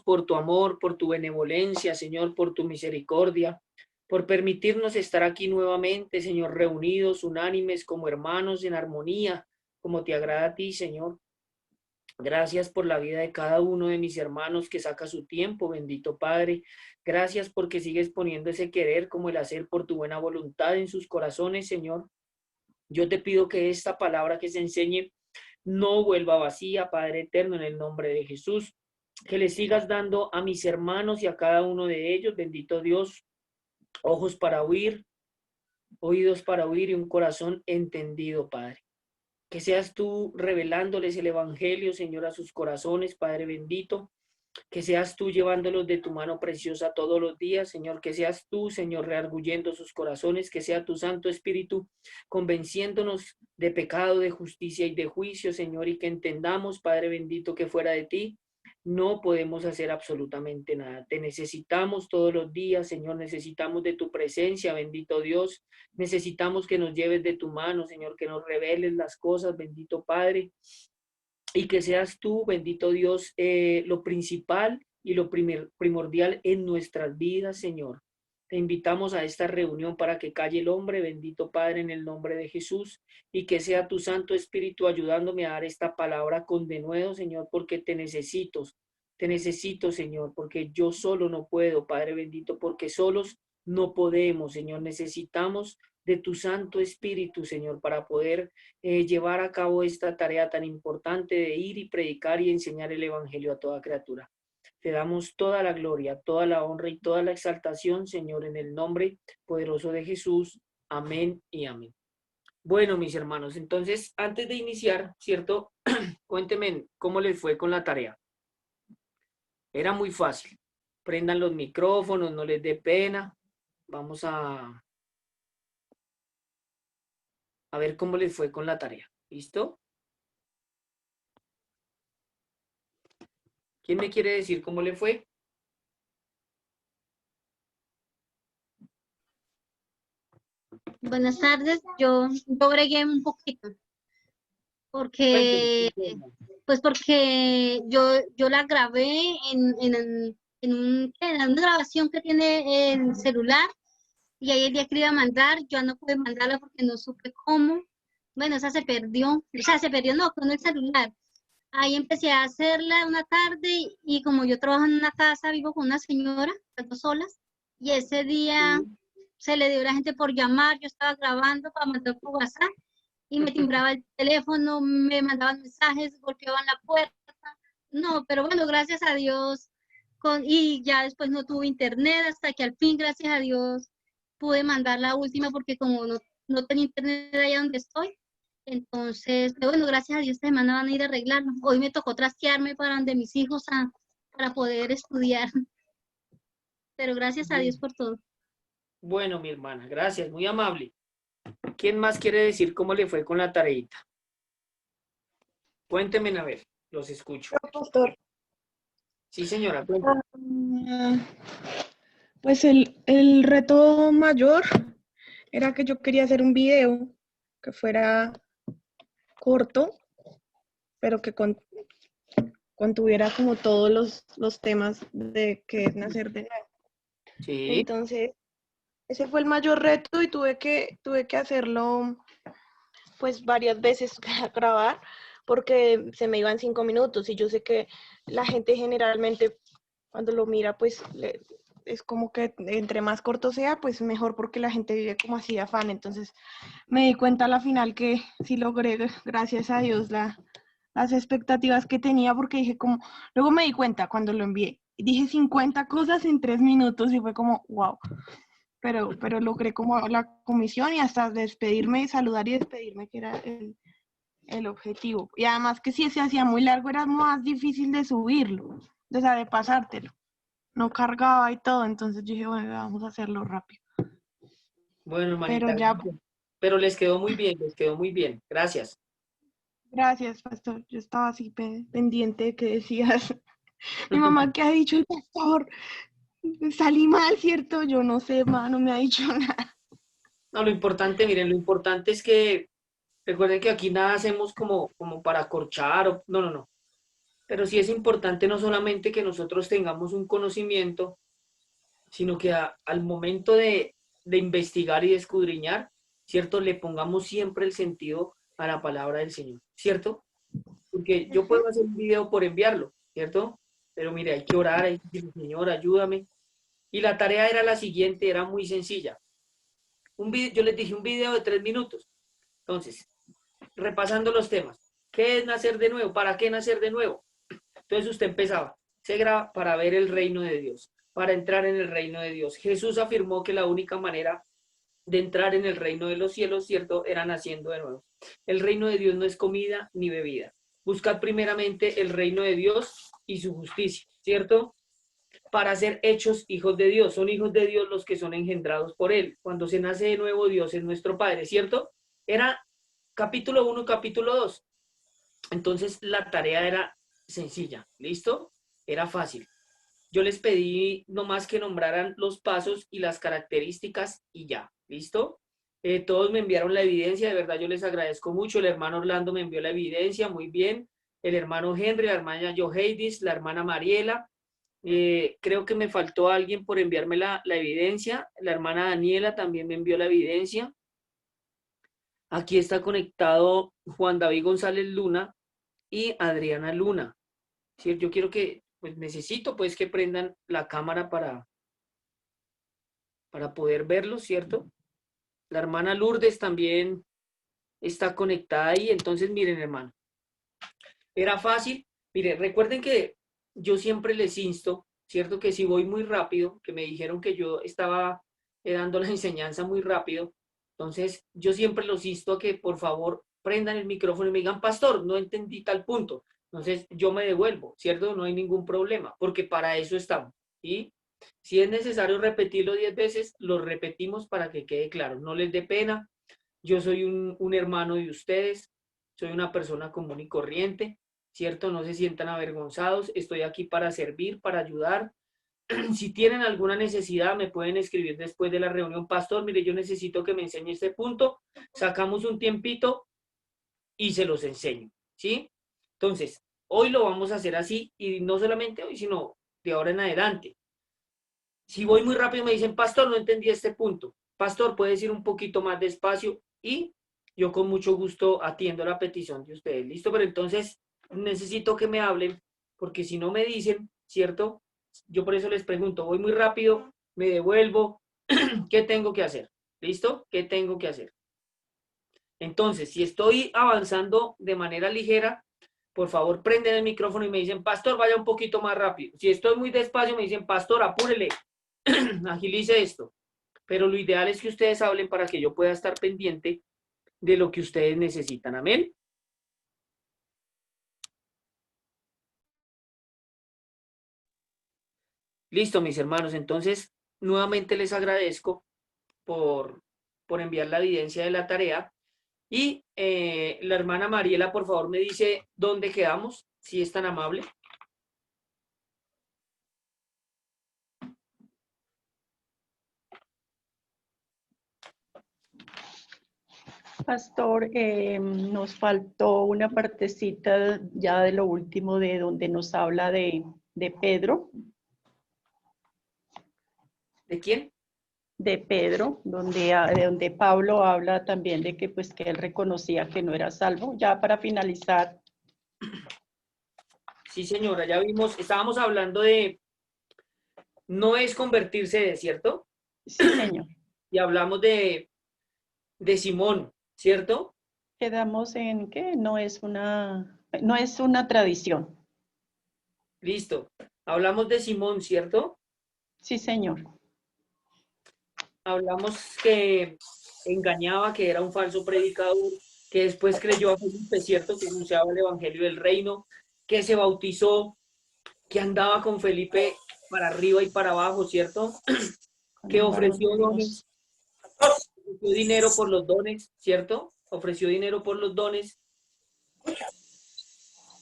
Por tu amor, por tu benevolencia, Señor, por tu misericordia, por permitirnos estar aquí nuevamente, Señor, reunidos, unánimes, como hermanos en armonía, como te agrada a ti, Señor. Gracias por la vida de cada uno de mis hermanos que saca su tiempo, bendito Padre. Gracias porque sigues poniendo ese querer como el hacer por tu buena voluntad en sus corazones, Señor. Yo te pido que esta palabra que se enseñe no vuelva vacía, Padre eterno, en el nombre de Jesús. Que le sigas dando a mis hermanos y a cada uno de ellos, bendito Dios, ojos para oír, oídos para oír y un corazón entendido, Padre. Que seas tú revelándoles el evangelio, Señor, a sus corazones, Padre bendito. Que seas tú llevándolos de tu mano preciosa todos los días, Señor. Que seas tú, Señor, rearguyendo sus corazones. Que sea tu Santo Espíritu convenciéndonos de pecado, de justicia y de juicio, Señor. Y que entendamos, Padre bendito, que fuera de ti no podemos hacer absolutamente nada. Te necesitamos todos los días, Señor. Necesitamos de tu presencia, bendito Dios. Necesitamos que nos lleves de tu mano, Señor, que nos reveles las cosas, bendito Padre. Y que seas tú, bendito Dios, lo principal y lo primordial en nuestras vidas, Señor. Te invitamos a esta reunión para que calle el hombre, bendito Padre, en el nombre de Jesús, y que sea tu Santo Espíritu ayudándome a dar esta palabra con denuedo, Señor, porque te necesito, Señor, porque yo solo no puedo, Padre bendito, porque solos no podemos, Señor. Necesitamos de tu Santo Espíritu, Señor, para poder llevar a cabo esta tarea tan importante de ir y predicar y enseñar el Evangelio a toda criatura. Te damos toda la gloria, toda la honra y toda la exaltación, Señor, en el nombre poderoso de Jesús. Amén y amén. Bueno, mis hermanos, entonces, antes de iniciar, ¿cierto? Cuéntenme cómo les fue con la tarea. Era muy fácil. Prendan los micrófonos, no les dé pena. Vamos a ver cómo les fue con la tarea. ¿Listo? ¿Quién me quiere decir cómo le fue? Buenas tardes, yo bregué un poquito, porque, porque yo la grabé en una grabación que tiene el celular, y ahí el día que le iba a mandar, yo no pude mandarla porque no supe cómo. Bueno, esa se perdió, o sea, se perdió no, con el celular. Ahí empecé a hacerla una tarde, y como yo trabajo en una casa, vivo con una señora, las dos solas, y ese día se le dio a la gente por llamar, yo estaba grabando para mandar por WhatsApp, y me timbraba el teléfono, me mandaban mensajes, golpeaban la puerta. No, pero bueno, gracias a Dios, y ya después no tuve internet, hasta que al fin, gracias a Dios, pude mandar la última, porque como no tenía internet allá donde estoy. Entonces, pero bueno, gracias a Dios, esta semana van a ir a arreglarlo. Hoy me tocó trastearme para donde mis hijos para poder estudiar. Pero gracias a Dios por todo. Bueno, mi hermana, gracias, muy amable. ¿Quién más quiere decir cómo le fue con la tareita? Cuéntenme, a ver, los escucho. Pastor. Sí, señora. Pues el reto mayor era que yo quería hacer un video que fuera corto, pero que contuviera como todos los temas de que es nacer de nuevo. Sí. Entonces, ese fue el mayor reto, y tuve que hacerlo pues varias veces, grabar, porque se me iban 5 minutos, y yo sé que la gente generalmente cuando lo mira pues es como que entre más corto sea pues mejor, porque la gente vive como así de afán. Entonces me di cuenta a la final que sí logré, gracias a Dios, las expectativas que tenía, porque dije como, luego me di cuenta cuando lo envié, dije 50 cosas en 3 minutos y fue como wow. Pero logré como la comisión, y hasta despedirme, saludar y despedirme, que era el objetivo. Y además que si se hacía muy largo era más difícil de subirlo, o sea, de pasártelo. No cargaba y todo, entonces dije, bueno, vamos a hacerlo rápido. Bueno, hermanita, pero les quedó muy bien, Gracias. Gracias, pastor. Yo estaba así pendiente de que decías. Mi mamá, ¿qué ha dicho el pastor? Salí mal, ¿cierto? Yo no sé, ma, no me ha dicho nada. No, lo importante, miren, lo importante es que recuerden que aquí nada hacemos como para acorchar, no, no, no. Pero sí es importante no solamente que nosotros tengamos un conocimiento, sino que al momento de investigar y de escudriñar, ¿cierto? Le pongamos siempre el sentido a la palabra del Señor, ¿cierto? Porque yo Ujú. puedo hacer un video por enviarlo, ¿cierto? Pero mire, hay que orar, hay que decir, Señor, ayúdame. Y la tarea era la siguiente, era muy sencilla. Yo les dije un video de 3 minutos. Entonces, repasando los temas. ¿Qué es nacer de nuevo? ¿Para qué nacer de nuevo? Entonces usted empezaba, se graba para ver el reino de Dios, para entrar en el reino de Dios. Jesús afirmó que la única manera de entrar en el reino de los cielos, ¿cierto? Era naciendo de nuevo. El reino de Dios no es comida ni bebida. Buscad primeramente el reino de Dios y su justicia, ¿cierto? Para ser hechos hijos de Dios. Son hijos de Dios los que son engendrados por Él. Cuando se nace de nuevo, Dios es nuestro Padre, ¿cierto? Era capítulo 1, capítulo 2. Entonces la tarea era sencilla, ¿listo? Era fácil. Yo les pedí nomás que nombraran los pasos y las características y ya, ¿listo? Todos me enviaron la evidencia, de verdad yo les agradezco mucho. El hermano Orlando me envió la evidencia, muy bien. El hermano Henry, la hermana Joheidis, la hermana Mariela. Creo que me faltó alguien por enviarme la evidencia. La hermana Daniela también me envió la evidencia. Aquí está conectado Juan David González Luna y Adriana Luna. ¿Sí? Yo quiero que, pues necesito pues que prendan la cámara para poder verlo, ¿cierto? La hermana Lourdes también está conectada ahí. Entonces, miren, hermano, era fácil. Miren, recuerden que yo siempre les insto, ¿cierto? Que si voy muy rápido, que me dijeron que yo estaba dando la enseñanza muy rápido, entonces yo siempre los insto a que por favor prendan el micrófono y me digan, pastor, no entendí tal punto. Entonces yo me devuelvo, ¿cierto? No hay ningún problema, porque para eso estamos, ¿sí? Si es necesario repetirlo 10 veces, lo repetimos para que quede claro. No les dé pena. Yo soy un hermano de ustedes, soy una persona común y corriente, ¿cierto? No se sientan avergonzados. Estoy aquí para servir, para ayudar. Si tienen alguna necesidad, me pueden escribir después de la reunión. Pastor, mire, yo necesito que me enseñe este punto. Sacamos un tiempito y se los enseño, ¿sí? Entonces, hoy lo vamos a hacer así y no solamente hoy, sino de ahora en adelante. Si voy muy rápido me dicen, pastor, no entendí este punto. Pastor, puedes ir un poquito más despacio y yo con mucho gusto atiendo la petición de ustedes. ¿Listo? Pero entonces necesito que me hablen porque si no me dicen, ¿cierto? Yo por eso les pregunto, voy muy rápido, me devuelvo, ¿qué tengo que hacer? ¿Listo? ¿Qué tengo que hacer? Entonces, si estoy avanzando de manera ligera, por favor, prenden el micrófono y me dicen, pastor, vaya un poquito más rápido. Si estoy muy despacio, me dicen, pastor, apúrele, agilice esto. Pero lo ideal es que ustedes hablen para que yo pueda estar pendiente de lo que ustedes necesitan. Amén. Listo, mis hermanos. Entonces, nuevamente les agradezco por, por enviar la evidencia de la tarea. Y la hermana Mariela, por favor, me dice dónde quedamos, si es tan amable. Pastor, nos faltó una partecita ya de lo último de donde nos habla de Pedro, ¿De quién? de Pedro, de donde Pablo habla también de que pues que él reconocía que no era salvo. Ya para finalizar. Sí, señora, ya vimos, estábamos hablando de no es convertirse de, ¿cierto? Sí, señor. Y hablamos de Simón, ¿cierto? Quedamos en que no es una tradición. Listo. Hablamos de Simón, ¿cierto? Sí, señor. Hablamos que engañaba, que era un falso predicador, que después creyó a Felipe, ¿cierto? Que anunciaba el evangelio del reino, que se bautizó, que andaba con Felipe para arriba y para abajo, ¿cierto? Que ofreció dones, ofreció dinero por los dones, ¿cierto? Ofreció dinero por los dones.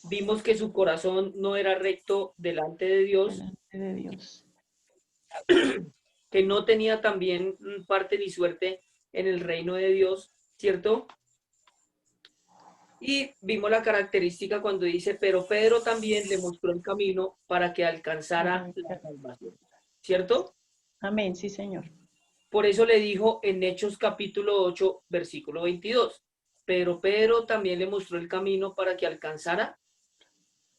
Vimos que su corazón no era recto delante de Dios, Delante de Dios. que no tenía también parte ni suerte en el reino de Dios, ¿cierto? Y vimos la característica cuando dice, pero Pedro también le mostró el camino para que alcanzara la salvación, ¿cierto? Amén, sí, Señor. Por eso le dijo en Hechos capítulo 8, versículo 22, pero Pedro también le mostró el camino para que alcanzara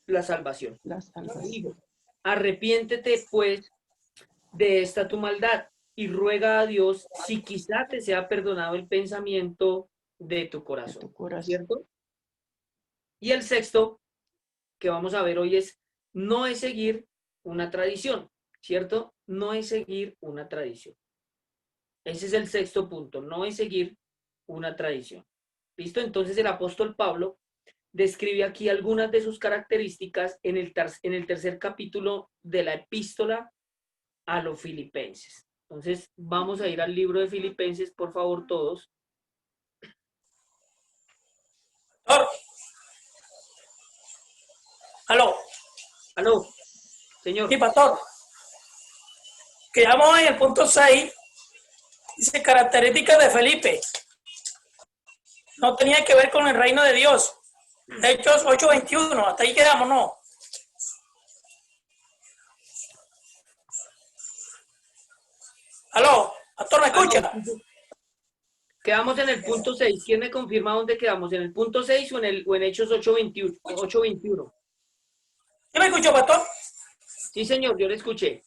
la salvación. La salvación. Digo, arrepiéntete pues de esta tu maldad y ruega a Dios si quizá te sea perdonado el pensamiento de tu De corazón, tu corazón. ¿cierto? Y el sexto que vamos a ver hoy es, no es seguir una tradición, ¿cierto? No es seguir una tradición. Ese es el sexto punto, no es seguir una tradición. ¿Listo? Entonces el apóstol Pablo describe aquí algunas de sus características en el tercer capítulo de la epístola a los filipenses. Entonces vamos a ir al libro de Filipenses, por favor, todos. Pastor. Aló. Aló, señor. Sí, pastor. Quedamos en el punto 6. Dice características de Felipe. No tenía que ver con el reino de Dios. Hechos 8:21. Hasta ahí quedamos, ¿no? Aló, pastor, ¿me escucha? Quedamos en el punto 6. ¿Quién me confirma dónde quedamos? ¿En el punto 6 o en Hechos 8:21? ¿Sí me escuchó, pastor? Sí, señor, yo le escuché.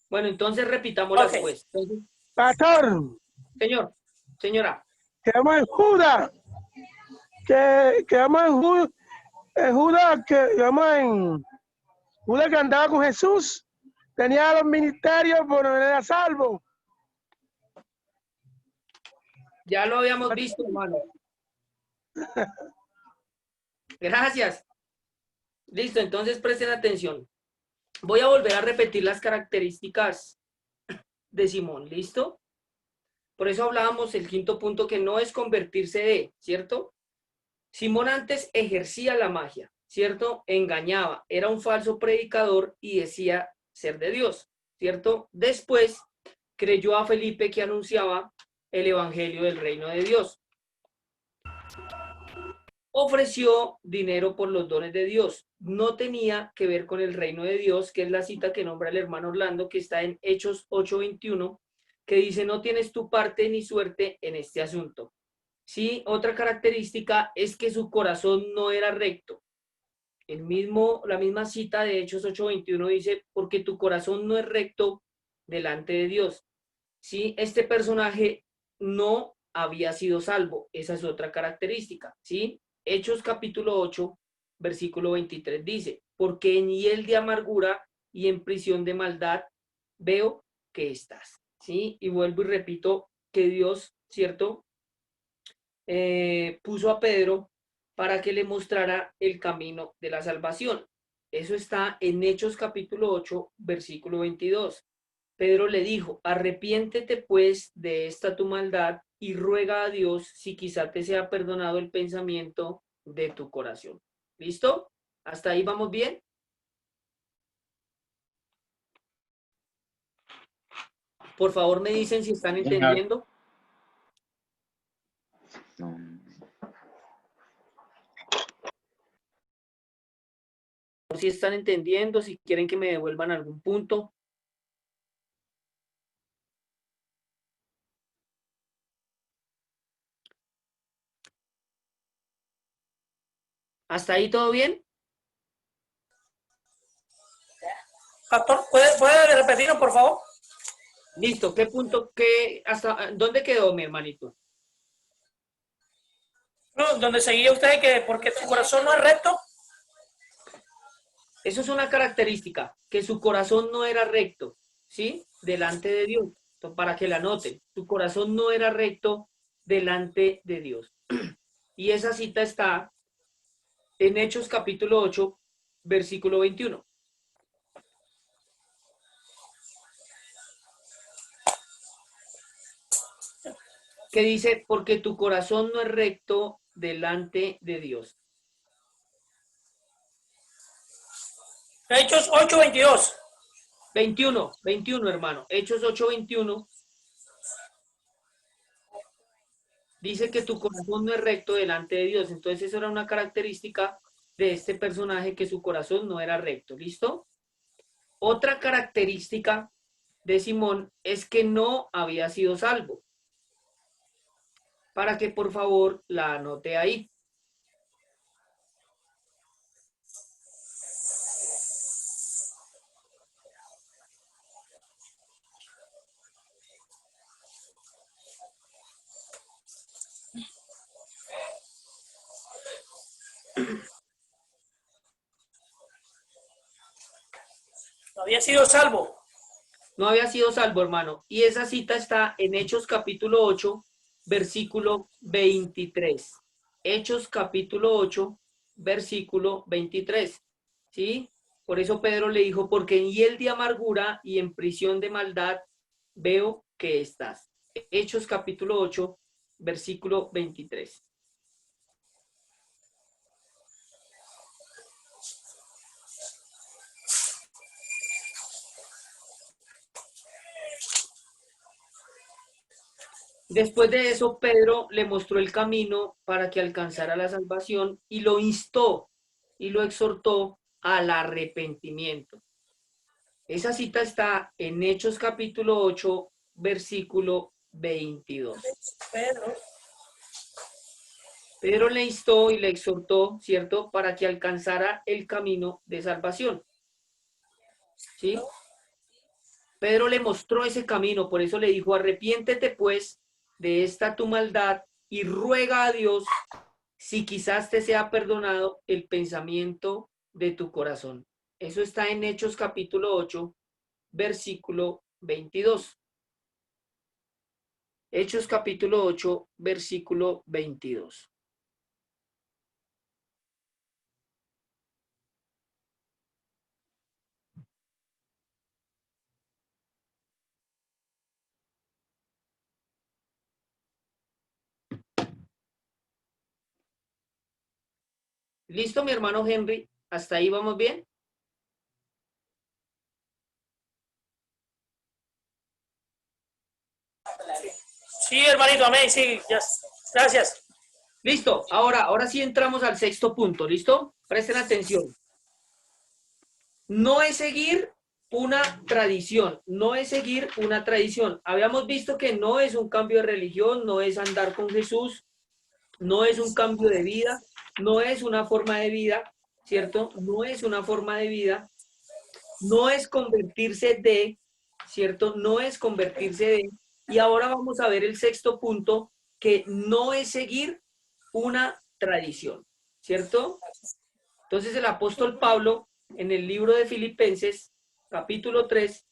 Bueno, entonces repitámoslas Ok. pues. Entonces, Pastor, señor, señora, quedamos en Judas, quedamos en Judas, Judas que andaba con Jesús, tenía los ministerios, pero no era salvo. ya lo habíamos visto, hermano. Gracias. Listo, entonces presten atención. Voy a volver a repetir las características de Simón, ¿listo? Por eso hablábamos el quinto punto, que no es convertirse de, ¿cierto? Simón antes ejercía la magia, ¿cierto? Engañaba, era un falso predicador y decía ser de Dios, ¿cierto? Después creyó a Felipe que anunciaba el evangelio del reino de Dios. Ofreció dinero por los dones de Dios. No tenía que ver con el reino de Dios, que es la cita que nombra el hermano Orlando, que está en Hechos 8:21, que dice, no tienes tu parte ni suerte en este asunto. Sí, otra característica es que su corazón no era recto. La misma cita de Hechos 8:21 dice, porque tu corazón no es recto delante de Dios. Sí, este personaje no había sido salvo. Esa es otra característica. ¿Sí? Hechos capítulo 8, versículo 23 dice, porque en hiel de amargura y en prisión de maldad veo que estás. ¿Sí? Y vuelvo y repito que Dios, ¿cierto? Puso a Pedro para que le mostrara el camino de la salvación. Eso está en Hechos capítulo 8, versículo 22. Pedro le dijo, arrepiéntete pues de esta tu maldad y ruega a Dios si quizá te sea perdonado el pensamiento de tu corazón. ¿Listo? ¿Hasta ahí vamos bien? Por favor me dicen si están entendiendo. Si están entendiendo, si quieren que me devuelvan algún punto. ¿Hasta ahí todo bien? Pastor, ¿puede repetirlo, por favor? Listo, hasta dónde quedó mi hermanito? No, donde seguía usted que porque tu corazón no es recto. Eso es una característica, que su corazón no era recto, ¿sí? Delante de Dios. Entonces, para que la noten, su corazón no era recto delante de Dios. Y esa cita está en Hechos capítulo 8, versículo 21. Que dice, porque tu corazón no es recto delante de Dios. Hechos 8:22. 21, hermano. Hechos 8:21. dice que tu corazón no es recto delante de Dios. Entonces, eso era una característica de este personaje, que su corazón no era recto. ¿Listo? Otra característica de Simón es que no había sido salvo. Para que por favor la anote ahí. No había sido salvo. No había sido salvo, hermano. Y esa cita está en Hechos capítulo 8, versículo 23. Hechos capítulo 8, versículo 23. ¿Sí? Por eso Pedro le dijo, porque en hiel de amargura y en prisión de maldad veo que estás. Hechos capítulo 8, versículo 23. Después de eso, Pedro le mostró el camino para que alcanzara la salvación y lo instó y lo exhortó al arrepentimiento. Esa cita está en Hechos capítulo 8, versículo 22. Pedro. Pedro le instó y le exhortó, ¿cierto?, para que alcanzara el camino de salvación. ¿Sí? Pedro le mostró ese camino, por eso le dijo, arrepiéntete pues de esta tu maldad y ruega a Dios si quizás te sea perdonado el pensamiento de tu corazón. Eso está en Hechos capítulo 8, versículo 22. Hechos capítulo 8, versículo 22. ¿Listo, mi hermano Henry? ¿Hasta ahí vamos bien? Sí, hermanito, amén, sí, gracias. Listo, ahora sí entramos al sexto punto, ¿listo? Presten atención. No es seguir una tradición, no es seguir una tradición. Habíamos visto que no es un cambio de religión, no es andar con Jesús, no es un cambio de vida, no es una forma de vida, ¿cierto? No es una forma de vida, no es convertirse de, ¿cierto? No es convertirse de. Y ahora vamos a ver el sexto punto, que no es seguir una tradición, ¿cierto? Entonces el apóstol Pablo, en el libro de Filipenses, capítulo 3,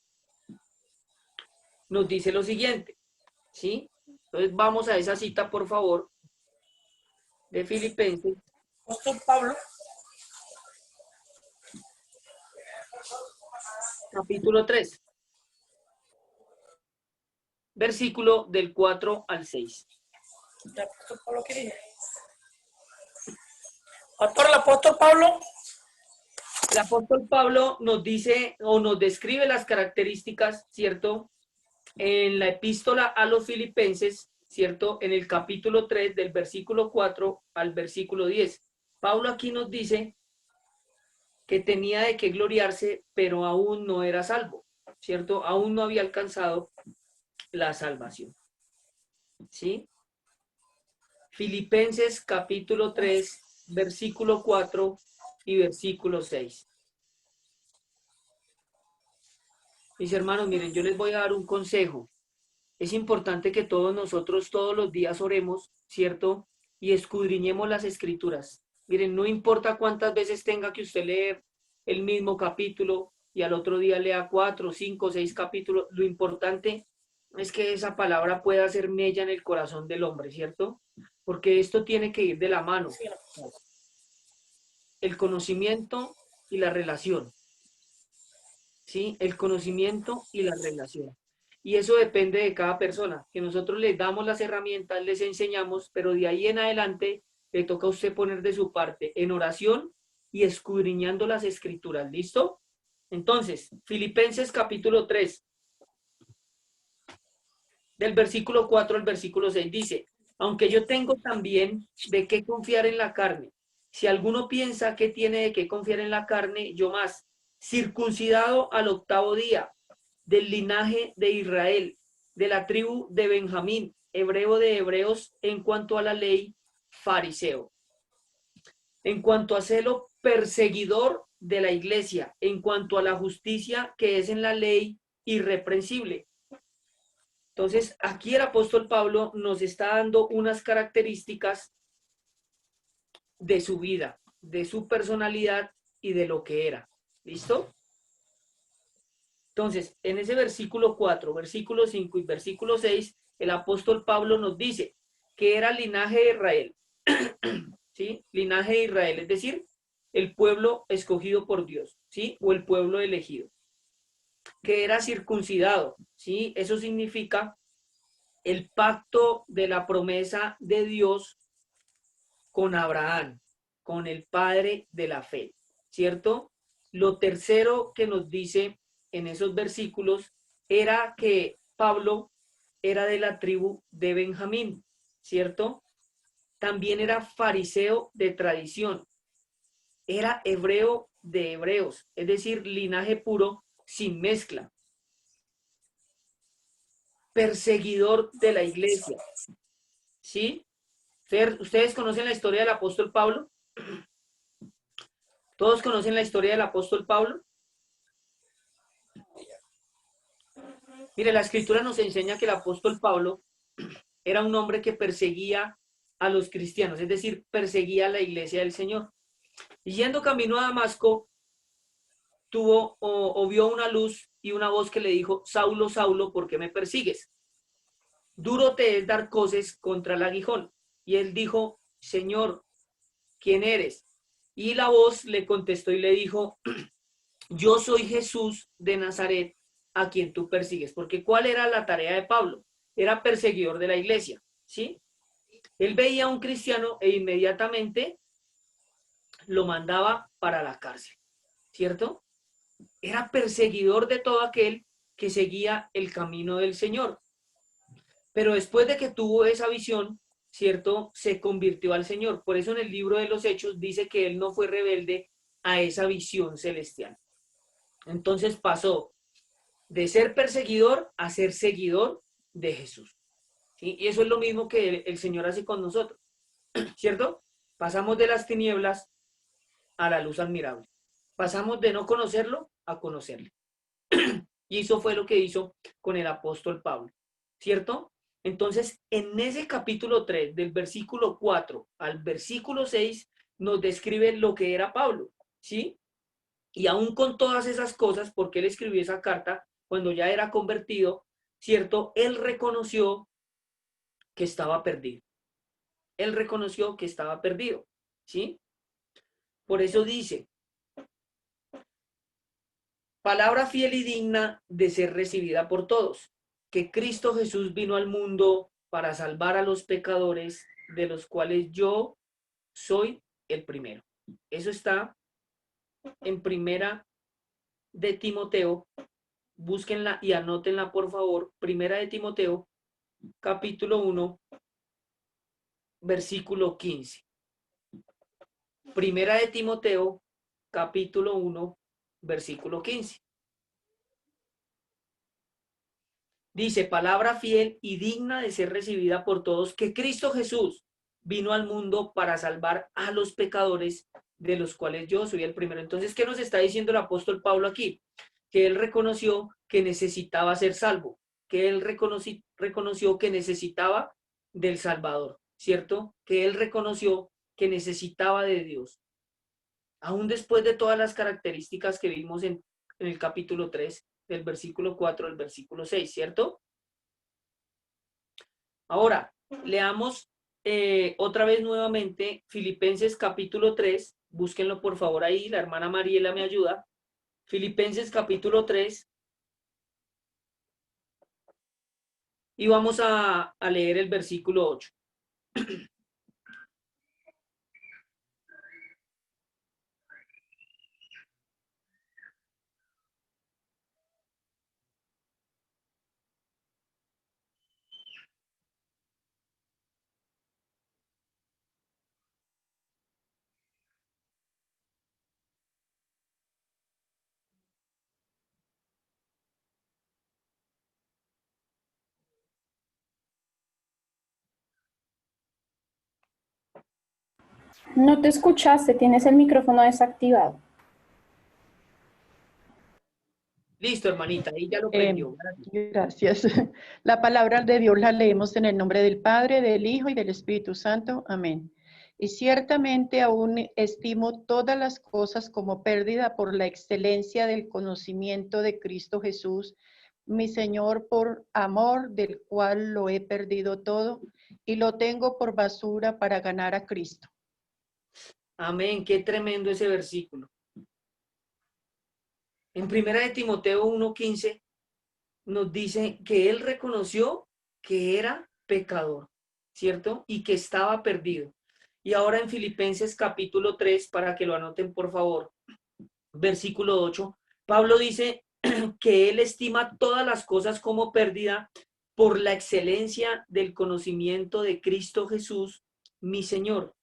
nos dice lo siguiente, ¿sí? Entonces vamos a esa cita, por favor, de Filipenses. Apóstol Pablo. Capítulo 3, versículo del 4 al 6. El apóstol Pablo, ¿qué dice? Pastor, el apóstol Pablo. El apóstol Pablo nos dice o nos describe las características, ¿cierto? En la epístola a los Filipenses, ¿cierto? En el capítulo 3, del versículo 4 al versículo 10. Pablo aquí nos dice que tenía de qué gloriarse, pero aún no era salvo, ¿cierto? Aún no había alcanzado la salvación. ¿Sí? Filipenses capítulo 3, versículo 4 y versículo 6. Mis hermanos, miren, yo les voy a dar un consejo. Es importante que todos nosotros todos los días oremos, ¿cierto? Y escudriñemos las escrituras. Miren, no importa cuántas veces tenga que usted leer el mismo capítulo y al otro día lea 4, 5, 6 capítulos, lo importante es que esa palabra pueda hacer mella en el corazón del hombre, ¿cierto? Porque esto tiene que ir de la mano. El conocimiento y la relación. ¿Sí? El conocimiento y la relación. Y eso depende de cada persona, que nosotros les damos las herramientas, les enseñamos, pero de ahí en adelante le toca a usted poner de su parte en oración y escudriñando las escrituras. ¿Listo? Entonces, Filipenses capítulo 3, del versículo 4 al versículo 6 dice, aunque yo tengo también de qué confiar en la carne. Si alguno piensa que tiene de qué confiar en la carne, yo más, circuncidado al 8º día, del linaje de Israel, de la tribu de Benjamín, hebreo de hebreos, en cuanto a la ley, fariseo. En cuanto a celo, perseguidor de la iglesia. En cuanto a la justicia que es en la ley, irreprensible. Entonces, aquí el apóstol Pablo nos está dando unas características de su vida, de su personalidad y de lo que era. ¿Listo? Entonces, en ese versículo 4, versículo 5 y versículo 6, el apóstol Pablo nos dice que era linaje de Israel. ¿Sí? Linaje de Israel, es decir, el pueblo escogido por Dios, ¿sí? O el pueblo elegido. Que era circuncidado, ¿sí? Eso significa el pacto de la promesa de Dios con Abraham, con el padre de la fe, ¿cierto? Lo tercero que nos dice en esos versículos era que Pablo era de la tribu de Benjamín, ¿cierto? También era fariseo de tradición, era hebreo de hebreos, es decir, linaje puro sin mezcla, perseguidor de la iglesia, ¿sí? ¿Ustedes conocen la historia del apóstol Pablo? ¿Todos conocen la historia del apóstol Pablo? Mire, la escritura nos enseña que el apóstol Pablo era un hombre que perseguía a los cristianos, es decir, perseguía a la iglesia del Señor. Y yendo camino a Damasco, tuvo o vio una luz y una voz que le dijo, Saulo, Saulo, ¿por qué me persigues? Duro te es dar coces contra el aguijón. Y él dijo, Señor, ¿quién eres? Y la voz le contestó y le dijo, yo soy Jesús de Nazaret, a quien tú persigues. Porque ¿cuál era la tarea de Pablo? Era perseguidor de la iglesia, ¿sí? Él veía a un cristiano e inmediatamente lo mandaba para la cárcel, ¿cierto? Era perseguidor de todo aquel que seguía el camino del Señor. Pero después de que tuvo esa visión, ¿cierto? Se convirtió al Señor. Por eso en el libro de los Hechos dice que él no fue rebelde a esa visión celestial. Entonces pasó de ser perseguidor a ser seguidor de Jesús, ¿sí? Y eso es lo mismo que el Señor hace con nosotros, ¿cierto? Pasamos de las tinieblas a la luz admirable. Pasamos de no conocerlo a conocerle. Y eso fue lo que hizo con el apóstol Pablo, ¿cierto? Entonces, en ese capítulo 3, del versículo 4 al versículo 6, nos describe lo que era Pablo, ¿sí? Y aún con todas esas cosas, porque él escribió esa carta cuando ya era convertido, ¿cierto? Él reconoció que estaba perdido. Él reconoció que estaba perdido, ¿sí? Por eso dice, palabra fiel y digna de ser recibida por todos, que Cristo Jesús vino al mundo para salvar a los pecadores, de los cuales yo soy el primero. Eso está en primera de Timoteo. Búsquenla y anótenla, por favor. Primera de Timoteo, capítulo 1, versículo 15. Primera de Timoteo, capítulo 1, versículo 15. Dice, palabra fiel y digna de ser recibida por todos, que Cristo Jesús vino al mundo para salvar a los pecadores, de los cuales yo soy el primero. Entonces, ¿qué nos está diciendo el apóstol Pablo aquí? Que él reconoció que necesitaba ser salvo, que él reconoció que necesitaba del Salvador, ¿cierto? Que él reconoció que necesitaba de Dios. Aún después de todas las características que vimos en el capítulo 3, del versículo 4 al versículo 6, ¿cierto? Ahora, leamos otra vez nuevamente Filipenses capítulo 3, búsquenlo por favor ahí, la hermana Mariela me ayuda. Filipenses capítulo 3, y vamos a leer el versículo 8. No te escuchaste, tienes el micrófono desactivado. Listo, hermanita, ahí ya lo Eh, prendió. Gracias. La palabra de Dios la leemos en el nombre del Padre, del Hijo y del Espíritu Santo. Amén. Y ciertamente aún estimo todas las cosas como pérdida por la excelencia del conocimiento de Cristo Jesús, mi Señor, por amor del cual lo he perdido todo y lo tengo por basura para ganar a Cristo. Amén, qué tremendo ese versículo. En primera de Timoteo 1:15 nos dice que él reconoció que era pecador, ¿cierto? Y que estaba perdido. Y ahora en Filipenses capítulo 3, para que lo anoten por favor, versículo 8, Pablo dice que él estima todas las cosas como pérdida por la excelencia del conocimiento de Cristo Jesús, mi Señor,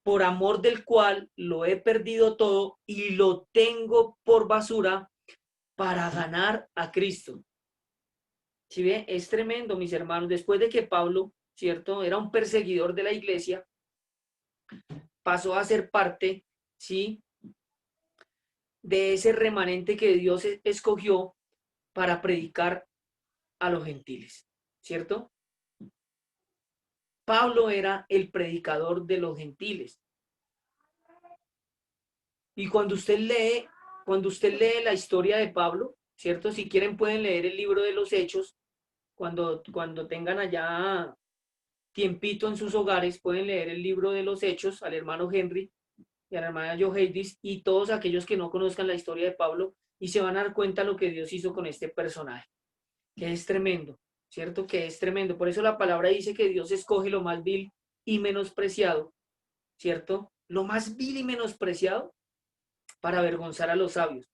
por amor del cual lo he perdido todo y lo tengo por basura para ganar a Cristo. ¿Sí ve? Es tremendo, mis hermanos. Después de que Pablo, ¿cierto? Era un perseguidor de la iglesia, pasó a ser parte, ¿sí? De ese remanente que Dios escogió para predicar a los gentiles, ¿cierto? Pablo era el predicador de los gentiles. Y cuando usted lee la historia de Pablo, ¿cierto? Si quieren pueden leer el libro de los Hechos, cuando tengan allá tiempito en sus hogares, pueden leer el libro de los Hechos al hermano Henry y a la hermana Joheidis y todos aquellos que no conozcan la historia de Pablo y se van a dar cuenta lo que Dios hizo con este personaje, que es tremendo, ¿cierto? Que es tremendo. Por eso la palabra dice que Dios escoge lo más vil y menospreciado, ¿cierto? Lo más vil y menospreciado para avergonzar a los sabios.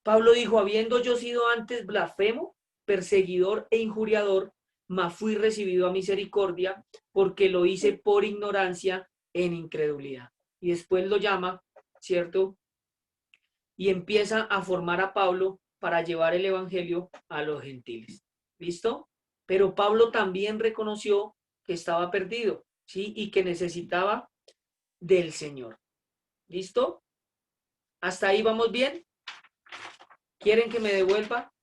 Pablo dijo, habiendo yo sido antes blasfemo, perseguidor e injuriador, mas fui recibido a misericordia porque lo hice por ignorancia en incredulidad. Y después lo llama, ¿cierto? Y empieza a formar a Pablo para llevar el evangelio a los gentiles. ¿Listo? Pero Pablo también reconoció que estaba perdido, ¿sí? Y que necesitaba del Señor. ¿Listo? ¿Hasta ahí vamos bien? ¿Quieren que me devuelva?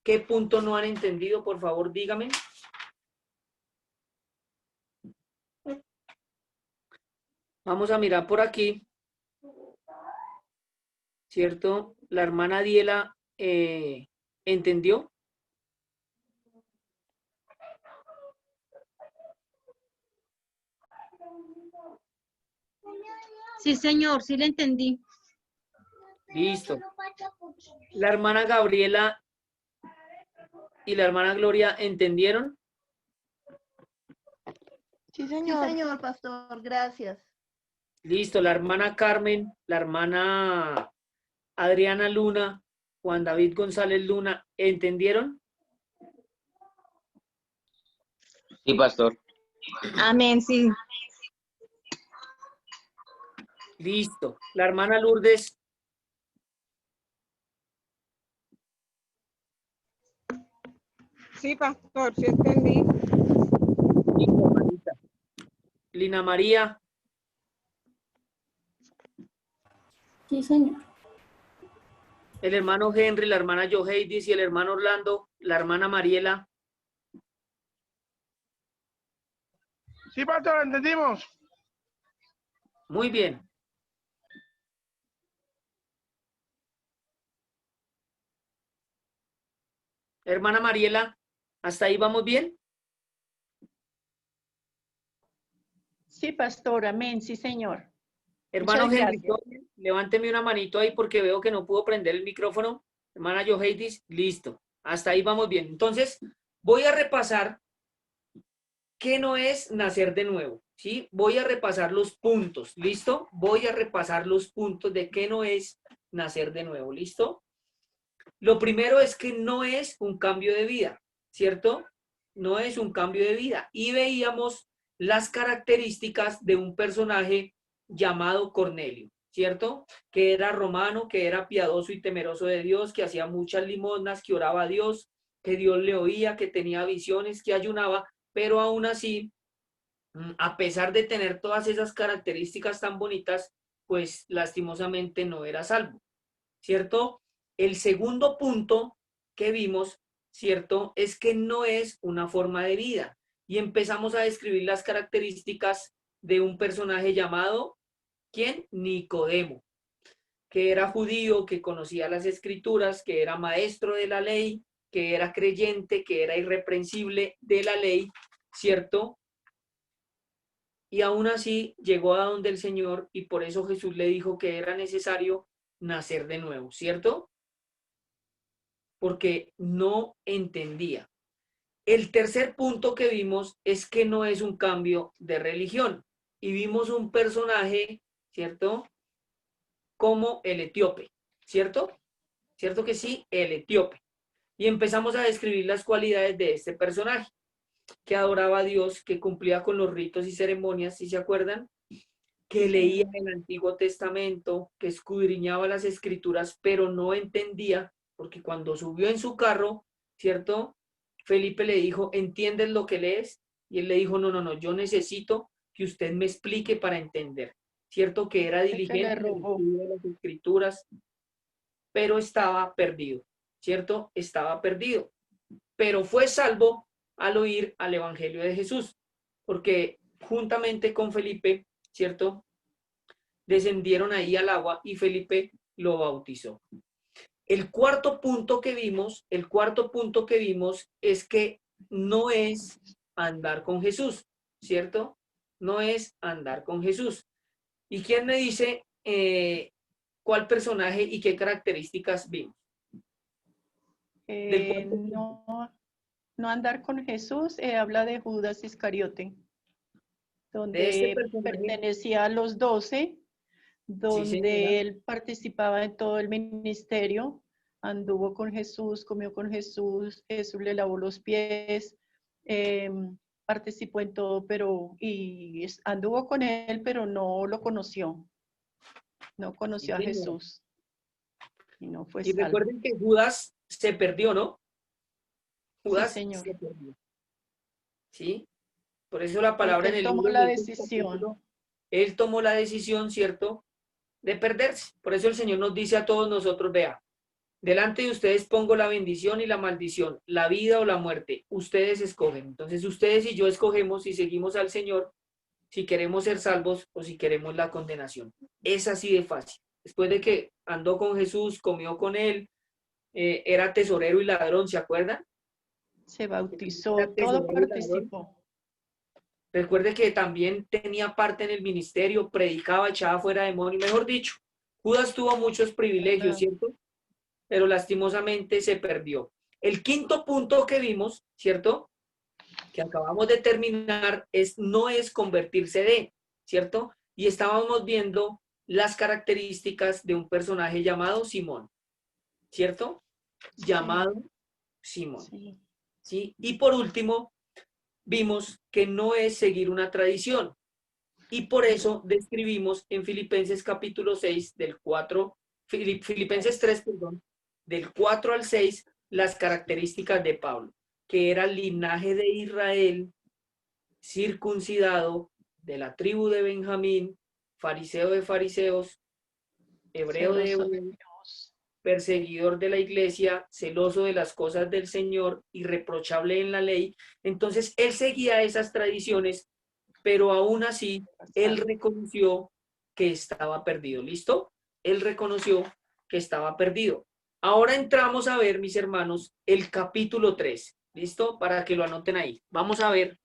¿Qué punto no han entendido? Por favor, dígame. Vamos a mirar por aquí. ¿Cierto? La hermana Diela entendió. Sí, señor, sí le entendí. Listo. La hermana Gabriela y la hermana Gloria entendieron. Sí, Sí, señor. señor pastor, gracias. Listo. La hermana Carmen, la hermana Adriana Luna, Juan David González Luna, ¿entendieron? Sí, pastor. Amén, sí. Listo. La hermana Lourdes. Sí, pastor, sí entendí. Listo, hermanita. Lina María. Sí, señor. El hermano Henry, la hermana Joheidis y el hermano Orlando, la hermana Mariela. Sí, pastor, entendimos. Muy bien. Hermana Mariela, ¿hasta ahí vamos bien? Sí, pastor, amén, sí, señor. Hermano Muchas Henry, gracias. levánteme una manito ahí porque veo que no pudo prender el micrófono. Hermana Joheidis, listo. Hasta ahí vamos bien. Entonces, voy a repasar qué no es nacer de nuevo, ¿sí? Voy a repasar los puntos, ¿listo? Voy a repasar los puntos de qué no es nacer de nuevo, ¿listo? Lo primero es que no es un cambio de vida, ¿cierto? No es un cambio de vida. Y veíamos las características de un personaje llamado Cornelio, ¿cierto? Que era romano, que era piadoso y temeroso de Dios, que hacía muchas limosnas, que oraba a Dios, que Dios le oía, que tenía visiones, que ayunaba, pero aún así a pesar de tener todas esas características tan bonitas, pues lastimosamente no era salvo, ¿cierto? El segundo punto que vimos, ¿cierto? Es que no es una forma de vida. Y empezamos a describir las características de un personaje llamado, ¿quién? Nicodemo, que era judío, que conocía las escrituras, que era maestro de la ley, que era creyente, que era irreprensible de la ley, ¿cierto? Y aún así llegó a donde el Señor y por eso Jesús le dijo que era necesario nacer de nuevo, ¿cierto? Porque no entendía. El tercer punto que vimos es que no es un cambio de religión. Y vimos un personaje, ¿cierto? Como el etíope, ¿cierto? ¿Cierto que sí? El etíope. Y empezamos a describir las cualidades de este personaje, que adoraba a Dios, que cumplía con los ritos y ceremonias, si se acuerdan, que leía el Antiguo Testamento, que escudriñaba las escrituras, pero no entendía, porque cuando subió en su carro, ¿cierto? Felipe le dijo, ¿entiendes lo que lees? Y él le dijo, no, yo necesito que usted me explique para entender. ¿Cierto? Que era diligente en el estudio de las escrituras, pero estaba perdido, ¿cierto? Estaba perdido, pero fue salvo al oír al Evangelio de Jesús, porque juntamente con Felipe, ¿cierto? Descendieron ahí al agua y Felipe lo bautizó. El cuarto punto que vimos es que no es andar con Jesús, ¿cierto? No es andar con Jesús. ¿Y quién me dice cuál personaje y qué características vimos? No andar con Jesús, habla de Judas Iscariote, donde este pertenecía a los 12, donde sí, él participaba en todo el ministerio, anduvo con Jesús, comió con Jesús, Jesús le lavó los pies, participó en todo, y anduvo con él, pero no lo conoció. No conoció a Jesús. Y no fue y salvo. recuerden que Judas se perdió, ¿no? Judas sí, señor. se perdió. ¿Sí? Por eso la palabra Él en el tomó libro la de decisión. Él tomó la decisión, ¿cierto? De perderse. Por eso el Señor nos dice a todos nosotros, vea, delante de ustedes pongo la bendición y la maldición, la vida o la muerte. Ustedes escogen. Entonces ustedes y yo escogemos si seguimos al Señor, si queremos ser salvos o si queremos la condenación. Es así de fácil. Después de que andó con Jesús, comió con él, era tesorero y ladrón, ¿se acuerdan? Se bautizó, todo participó. Recuerde que también tenía parte en el ministerio, predicaba, echaba fuera demonios, mejor dicho, Judas tuvo muchos privilegios, ¿cierto? Pero lastimosamente se perdió. El quinto punto que vimos, ¿cierto? Que acabamos de terminar, no es convertirse de, ¿cierto? Y estábamos viendo las características de un personaje llamado Simón, ¿cierto? Llamado Simón. ¿Sí? Y por último, vimos que no es seguir una tradición. Y por eso describimos en Filipenses capítulo 6, Filipenses 3, perdón, del 4 al 6, las características de Pablo, que era el linaje de Israel, circuncidado, de la tribu de Benjamín, fariseo de fariseos, hebreo de hebreos, perseguidor de la iglesia, celoso de las cosas del Señor, irreprochable en la ley. Entonces, él seguía esas tradiciones, pero aún así, él reconoció que estaba perdido. ¿Listo? Él reconoció que estaba perdido. Ahora entramos a ver, mis hermanos, el capítulo 3. ¿Listo? Para que lo anoten ahí. Vamos a ver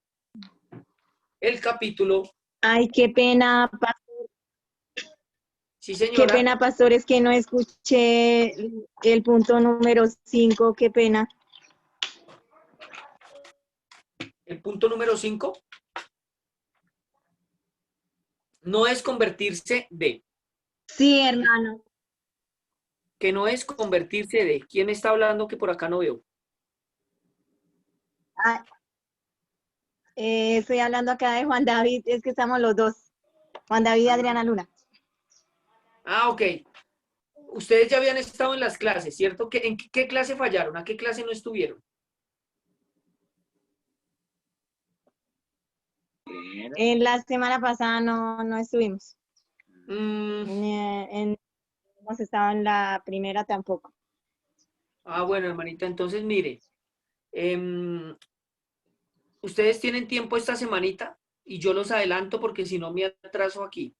el capítulo. Ay, qué pena, pastor. Sí, señora. Qué pena, pastor, es que no escuché el punto número 5, qué pena. El punto número 5 no es convertirse de. Sí, hermano. Que no es convertirse de. ¿Quién está hablando que por acá no veo? Estoy hablando acá de Juan David, es que estamos los dos. Juan David y Adriana Luna. Ah, ok. Ustedes ya habían estado en las clases, ¿cierto? ¿En qué clase fallaron? ¿A qué clase no estuvieron? En la semana pasada no estuvimos. Mm, Hemos estado en la primera tampoco. bueno, hermanita, entonces mire, ustedes tienen tiempo esta semanita y yo los adelanto porque si no me atraso aquí.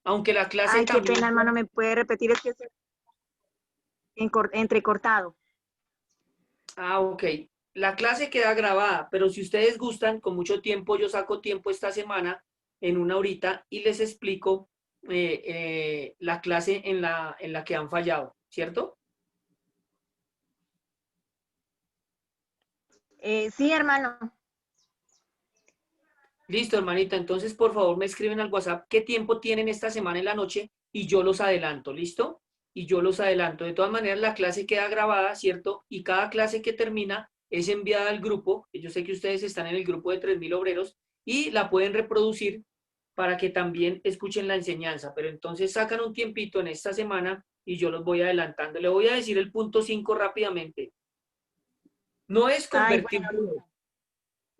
Aunque la clase Ay, qué pena, también... hermano, ¿me puede repetir? Es que estoy entrecortado. Ok. La clase queda grabada, pero si ustedes gustan, con mucho tiempo, yo saco tiempo esta semana en una horita y les explico la clase en la que han fallado, ¿cierto? Sí, hermano. Listo, hermanita. Entonces, por favor, me escriben al WhatsApp qué tiempo tienen esta semana en la noche y yo los adelanto, ¿listo? Y yo los adelanto. De todas maneras, la clase queda grabada, ¿cierto? Y cada clase que termina es enviada al grupo. Yo sé que ustedes están en el grupo de 3000 obreros y la pueden reproducir para que también escuchen la enseñanza. Pero entonces sacan un tiempito en esta semana y yo los voy adelantando. Le voy a decir el punto 5 rápidamente. No es Ay, convertirse bueno, de.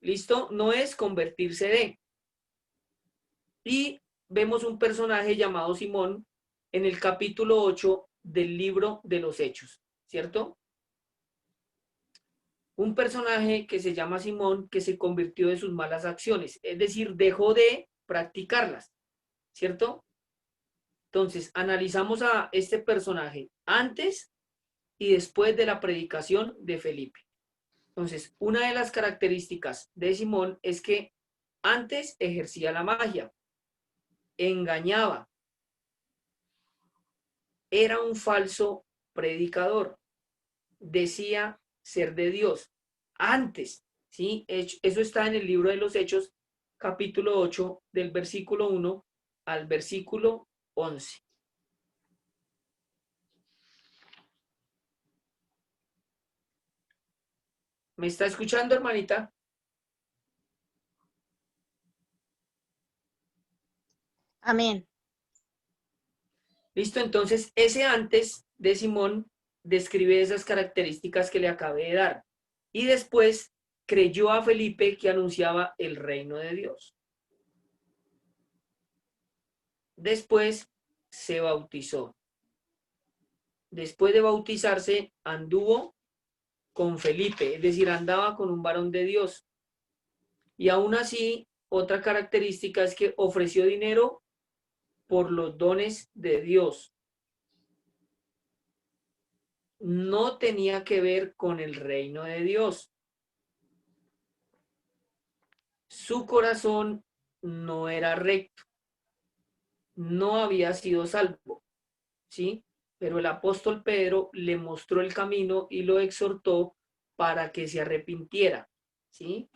¿Listo? No es convertirse de. Y vemos un personaje llamado Simón en el capítulo 8 del libro de los Hechos, ¿cierto? Un personaje que se llama Simón que se convirtió de sus malas acciones, es decir, dejó de practicarlas, ¿cierto? Entonces, analizamos a este personaje antes y después de la predicación de Felipe. Entonces, una de las características de Simón es que antes ejercía la magia, engañaba, era un falso predicador, decía ser de Dios. Antes, ¿sí? Eso está en el libro de los Hechos, capítulo 8, del versículo 1 al versículo 11. ¿Me está escuchando, hermanita? amén. Listo, entonces ese antes de Simón describe esas características que le acabé de dar. Y después creyó a Felipe que anunciaba el reino de Dios. Después se bautizó. Después de bautizarse, anduvo con Felipe, es decir, andaba con un varón de Dios. Y aún así, otra característica es que ofreció dinero por los dones de Dios. No tenía que ver con el reino de Dios. Su corazón no era recto, no había sido salvo, ¿sí? Pero el apóstol Pedro le mostró el camino y lo exhortó para que se arrepintiera, ¿sí?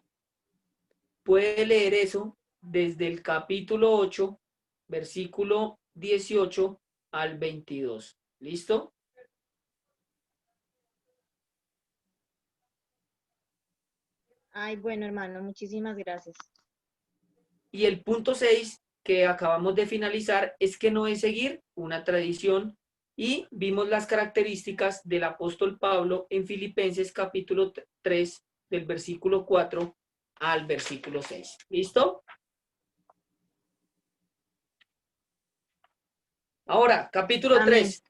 Puede leer eso desde el capítulo 8, versículo 18 al 22. ¿Listo? Ay, bueno, hermano, muchísimas gracias. Y el punto 6 que acabamos de finalizar es que no es seguir una tradición y vimos las características del apóstol Pablo en Filipenses capítulo 3 del versículo 4 al versículo 6. ¿Listo? Ahora, capítulo Amén. 3.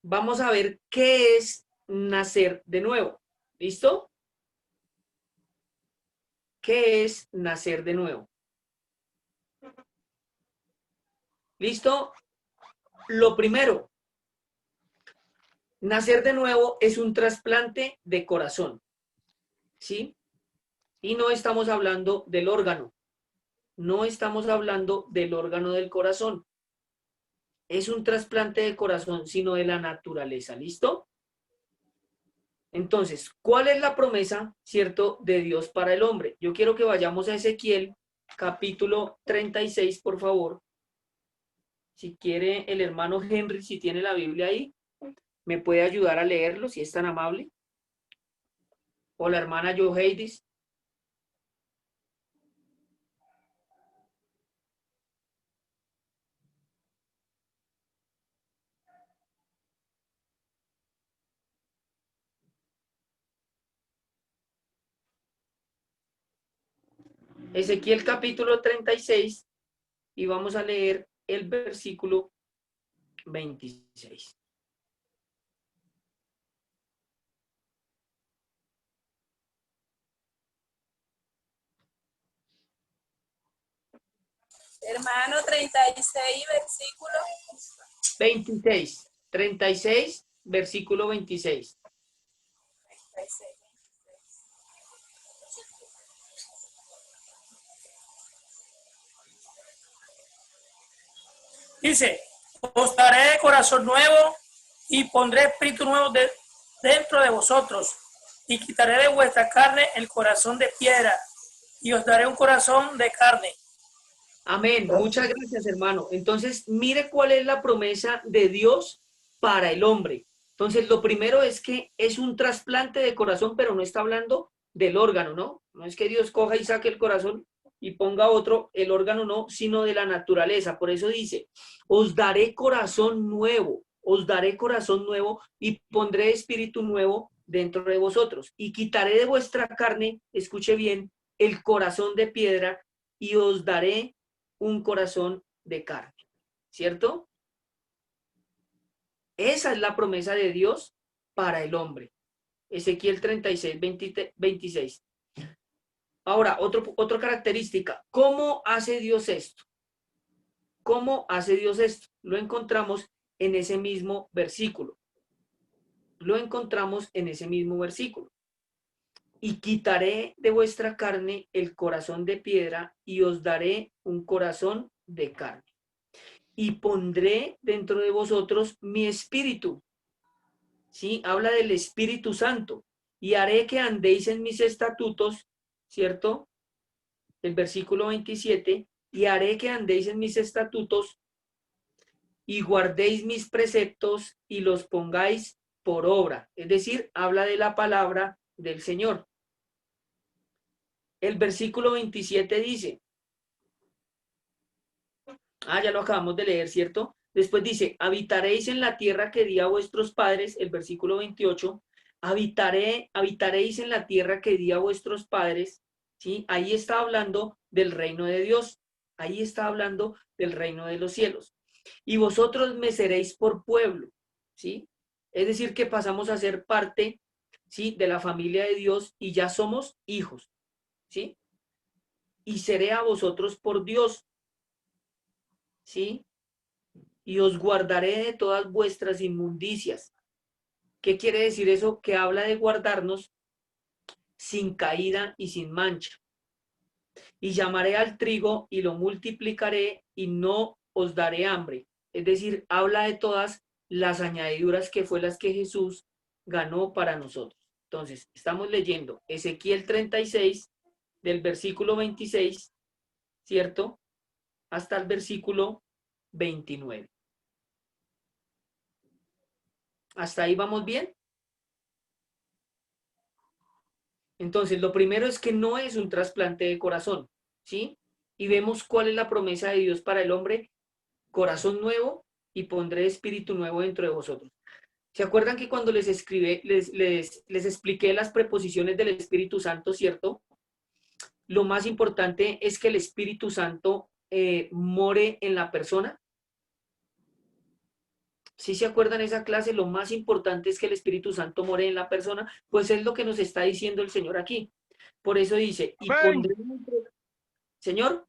Vamos a ver qué es nacer de nuevo. ¿Listo? ¿Qué es nacer de nuevo? ¿Listo? Lo primero, nacer de nuevo es un trasplante de corazón, ¿sí? Y no estamos hablando del órgano, no estamos hablando del órgano del corazón. Es un trasplante de corazón, sino de la naturaleza, ¿listo? Entonces, ¿cuál es la promesa, cierto, de Dios para el hombre? Yo quiero que vayamos a Ezequiel, capítulo 36, por favor. Si quiere el hermano Henry, si tiene la Biblia ahí, me puede ayudar a leerlo, si es tan amable. O la hermana Joheidis. Ezequiel capítulo 36 y vamos a leer el versículo 26. Hermano, 36, versículo 26. 36, versículo 26. 36. Dice, os daré corazón nuevo y pondré espíritu nuevo dentro de vosotros y quitaré de vuestra carne el corazón de piedra y os daré un corazón de carne. Amén. Muchas gracias, hermano. Entonces, mire cuál es la promesa de Dios para el hombre. Entonces, lo primero es que es un trasplante de corazón, pero no está hablando del órgano, ¿no? No es que Dios coja y saque el corazón y ponga otro, el órgano no, sino de la naturaleza. Por eso dice, os daré corazón nuevo y pondré espíritu nuevo dentro de vosotros. Y quitaré de vuestra carne, escuche bien, el corazón de piedra y os daré un corazón de carne, ¿cierto? Esa es la promesa de Dios para el hombre. Ezequiel 36, 26. Ahora, otra característica. ¿Cómo hace Dios esto? ¿Cómo hace Dios esto? Lo encontramos en ese mismo versículo. Y quitaré de vuestra carne el corazón de piedra y os daré un corazón de carne. Y pondré dentro de vosotros mi espíritu. ¿Sí? Habla del Espíritu Santo. Y haré que andéis en mis estatutos, ¿cierto? El versículo 27. Y haré que andéis en mis estatutos y guardéis mis preceptos y los pongáis por obra. Es decir, habla de la palabra del Señor. El versículo 27 dice, ya lo acabamos de leer, ¿cierto? Después dice, habitaréis en la tierra que di a vuestros padres, el versículo 28, habitaréis en la tierra que di a vuestros padres, ¿sí? Ahí está hablando del reino de Dios, ahí está hablando del reino de los cielos. Y vosotros me seréis por pueblo, ¿sí? Es decir, que pasamos a ser parte, ¿sí? De la familia de Dios y ya somos hijos, ¿sí? Y seré a vosotros por Dios, ¿sí? Y os guardaré de todas vuestras inmundicias. ¿Qué quiere decir eso? Que habla de guardarnos sin caída y sin mancha. Y llamaré al trigo y lo multiplicaré y no os daré hambre. Es decir, habla de todas las añadiduras que fue las que Jesús ganó para nosotros. Entonces, estamos leyendo Ezequiel 36 del versículo 26, ¿cierto? Hasta el versículo 29. ¿Hasta ahí vamos bien? Entonces, lo primero es que no es un trasplante de corazón, ¿sí? Y vemos cuál es la promesa de Dios para el hombre, corazón nuevo y pondré espíritu nuevo dentro de vosotros. ¿Se acuerdan que cuando les expliqué las preposiciones del Espíritu Santo, ¿cierto? Lo más importante es que el Espíritu Santo more en la persona. ¿Sí se acuerdan esa clase? Lo más importante es que el Espíritu Santo more en la persona, pues es lo que nos está diciendo el Señor aquí. Por eso dice, y pondré... Señor.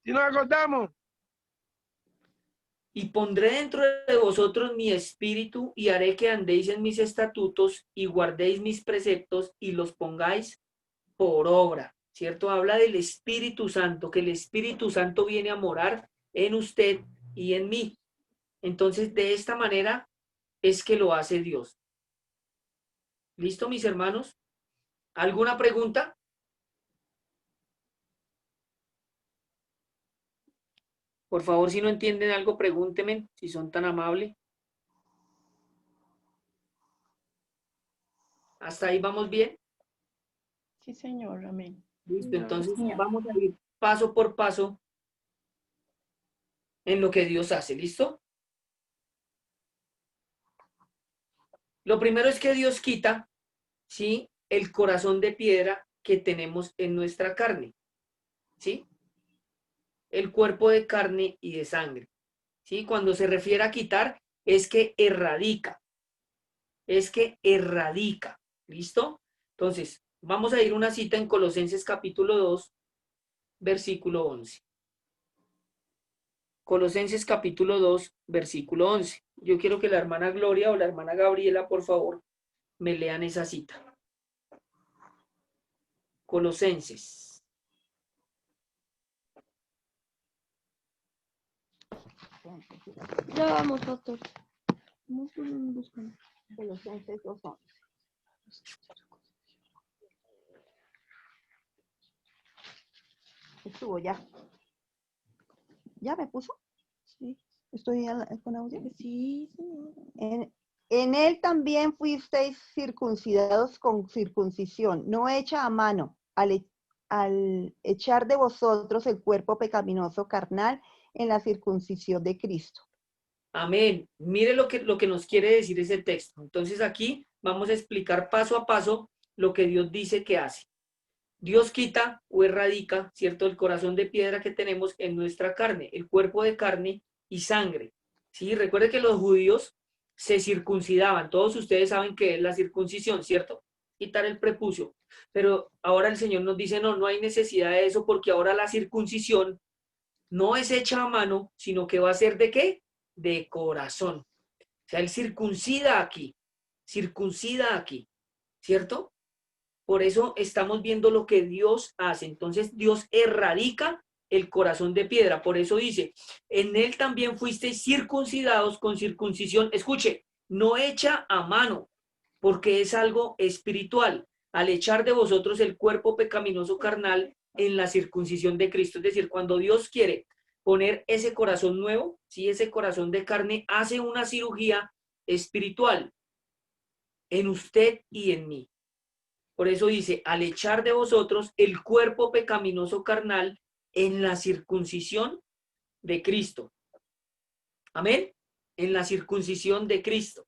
Si nos acordamos. Y pondré dentro de vosotros mi espíritu y haré que andéis en mis estatutos y guardéis mis preceptos y los pongáis por obra, ¿cierto? Habla del Espíritu Santo, que el Espíritu Santo viene a morar en usted y en mí. Entonces, de esta manera es que lo hace Dios. ¿Listo, mis hermanos? ¿Alguna pregunta? Por favor, si no entienden algo, pregúntenme, si son tan amables. ¿Hasta ahí vamos bien? Sí, Señor, amén. Listo, entonces vamos a ir paso por paso en lo que Dios hace, ¿listo? Lo primero es que Dios quita, ¿sí? El corazón de piedra que tenemos en nuestra carne, ¿sí? El cuerpo de carne y de sangre, ¿sí? Cuando se refiere a quitar, es que erradica, ¿listo? Entonces, vamos a ir a una cita en Colosenses capítulo 2, versículo 11. Colosenses capítulo 2, versículo 11. Yo quiero que la hermana Gloria o la hermana Gabriela, por favor, me lean esa cita. Colosenses. Ya vamos, pastor. Vamos buscando. Colosenses 2:11. Estuvo ya. ¿Ya me puso? Sí. ¿Estoy con audio? Sí, señor. En él también fuisteis circuncidados con circuncisión, no hecha a mano, al echar de vosotros el cuerpo pecaminoso carnal en la circuncisión de Cristo. Amén. Mire lo que nos quiere decir ese texto. Entonces aquí vamos a explicar paso a paso lo que Dios dice que hace. Dios quita o erradica, ¿cierto?, el corazón de piedra que tenemos en nuestra carne, el cuerpo de carne y sangre. ¿Sí? Recuerde que los judíos se circuncidaban. Todos ustedes saben qué es la circuncisión, ¿cierto? Quitar el prepucio. Pero ahora el Señor nos dice, no hay necesidad de eso porque ahora la circuncisión no es hecha a mano, sino que va a ser ¿de qué? De corazón. O sea, Él circuncida aquí, ¿cierto? Por eso estamos viendo lo que Dios hace. Entonces Dios erradica el corazón de piedra. Por eso dice, en Él también fuisteis circuncidados con circuncisión. Escuche, no hecha a mano, porque es algo espiritual. Al echar de vosotros el cuerpo pecaminoso carnal en la circuncisión de Cristo. Es decir, cuando Dios quiere poner ese corazón nuevo, ¿sí? Ese corazón de carne, hace una cirugía espiritual en usted y en mí. Por eso dice, al echar de vosotros el cuerpo pecaminoso carnal en la circuncisión de Cristo. Amén. En la circuncisión de Cristo.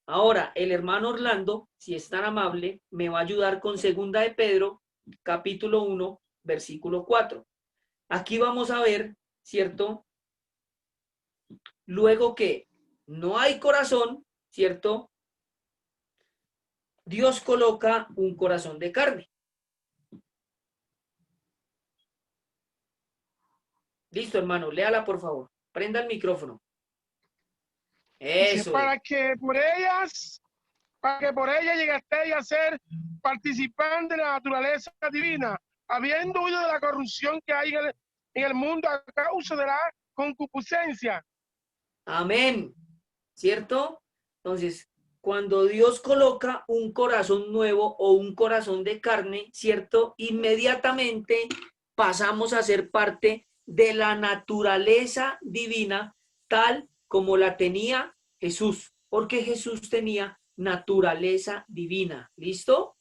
Ahora, el hermano Orlando, si es tan amable, me va a ayudar con 2 de Pedro, capítulo 1, versículo 4. Aquí vamos a ver, ¿cierto? Luego que no hay corazón, ¿cierto? Dios coloca un corazón de carne. Listo, hermano, léala por favor. Prenda el micrófono. Eso. Para que por ellas llegasteis a ser participantes de la naturaleza divina, habiendo huido de la corrupción que hay en el mundo a causa de la concupiscencia. Amén. ¿Cierto? Entonces, cuando Dios coloca un corazón nuevo o un corazón de carne, ¿cierto? Inmediatamente pasamos a ser parte de la naturaleza divina tal como la tenía Jesús, porque Jesús tenía naturaleza divina. ¿Listo?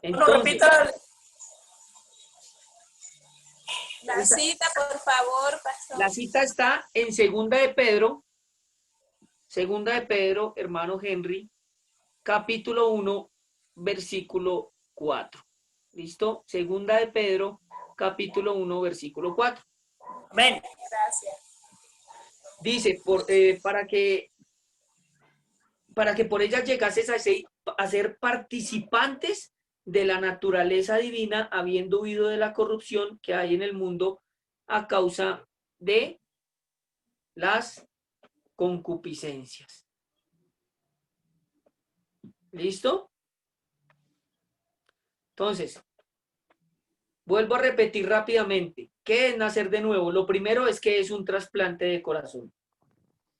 Entonces, repita la cita, por favor, pastor. La cita está en 2 de Pedro. 2 de Pedro, hermano Henry, capítulo 1, versículo 4. ¿Listo? 2 de Pedro, capítulo 1, versículo 4. Amén. Gracias. Dice, para que por ellas llegases a ser participantes de la naturaleza divina, habiendo huido de la corrupción que hay en el mundo a causa de las concupiscencias. ¿Listo? Entonces, vuelvo a repetir rápidamente. ¿Qué es nacer de nuevo? Lo primero es que es un trasplante de corazón.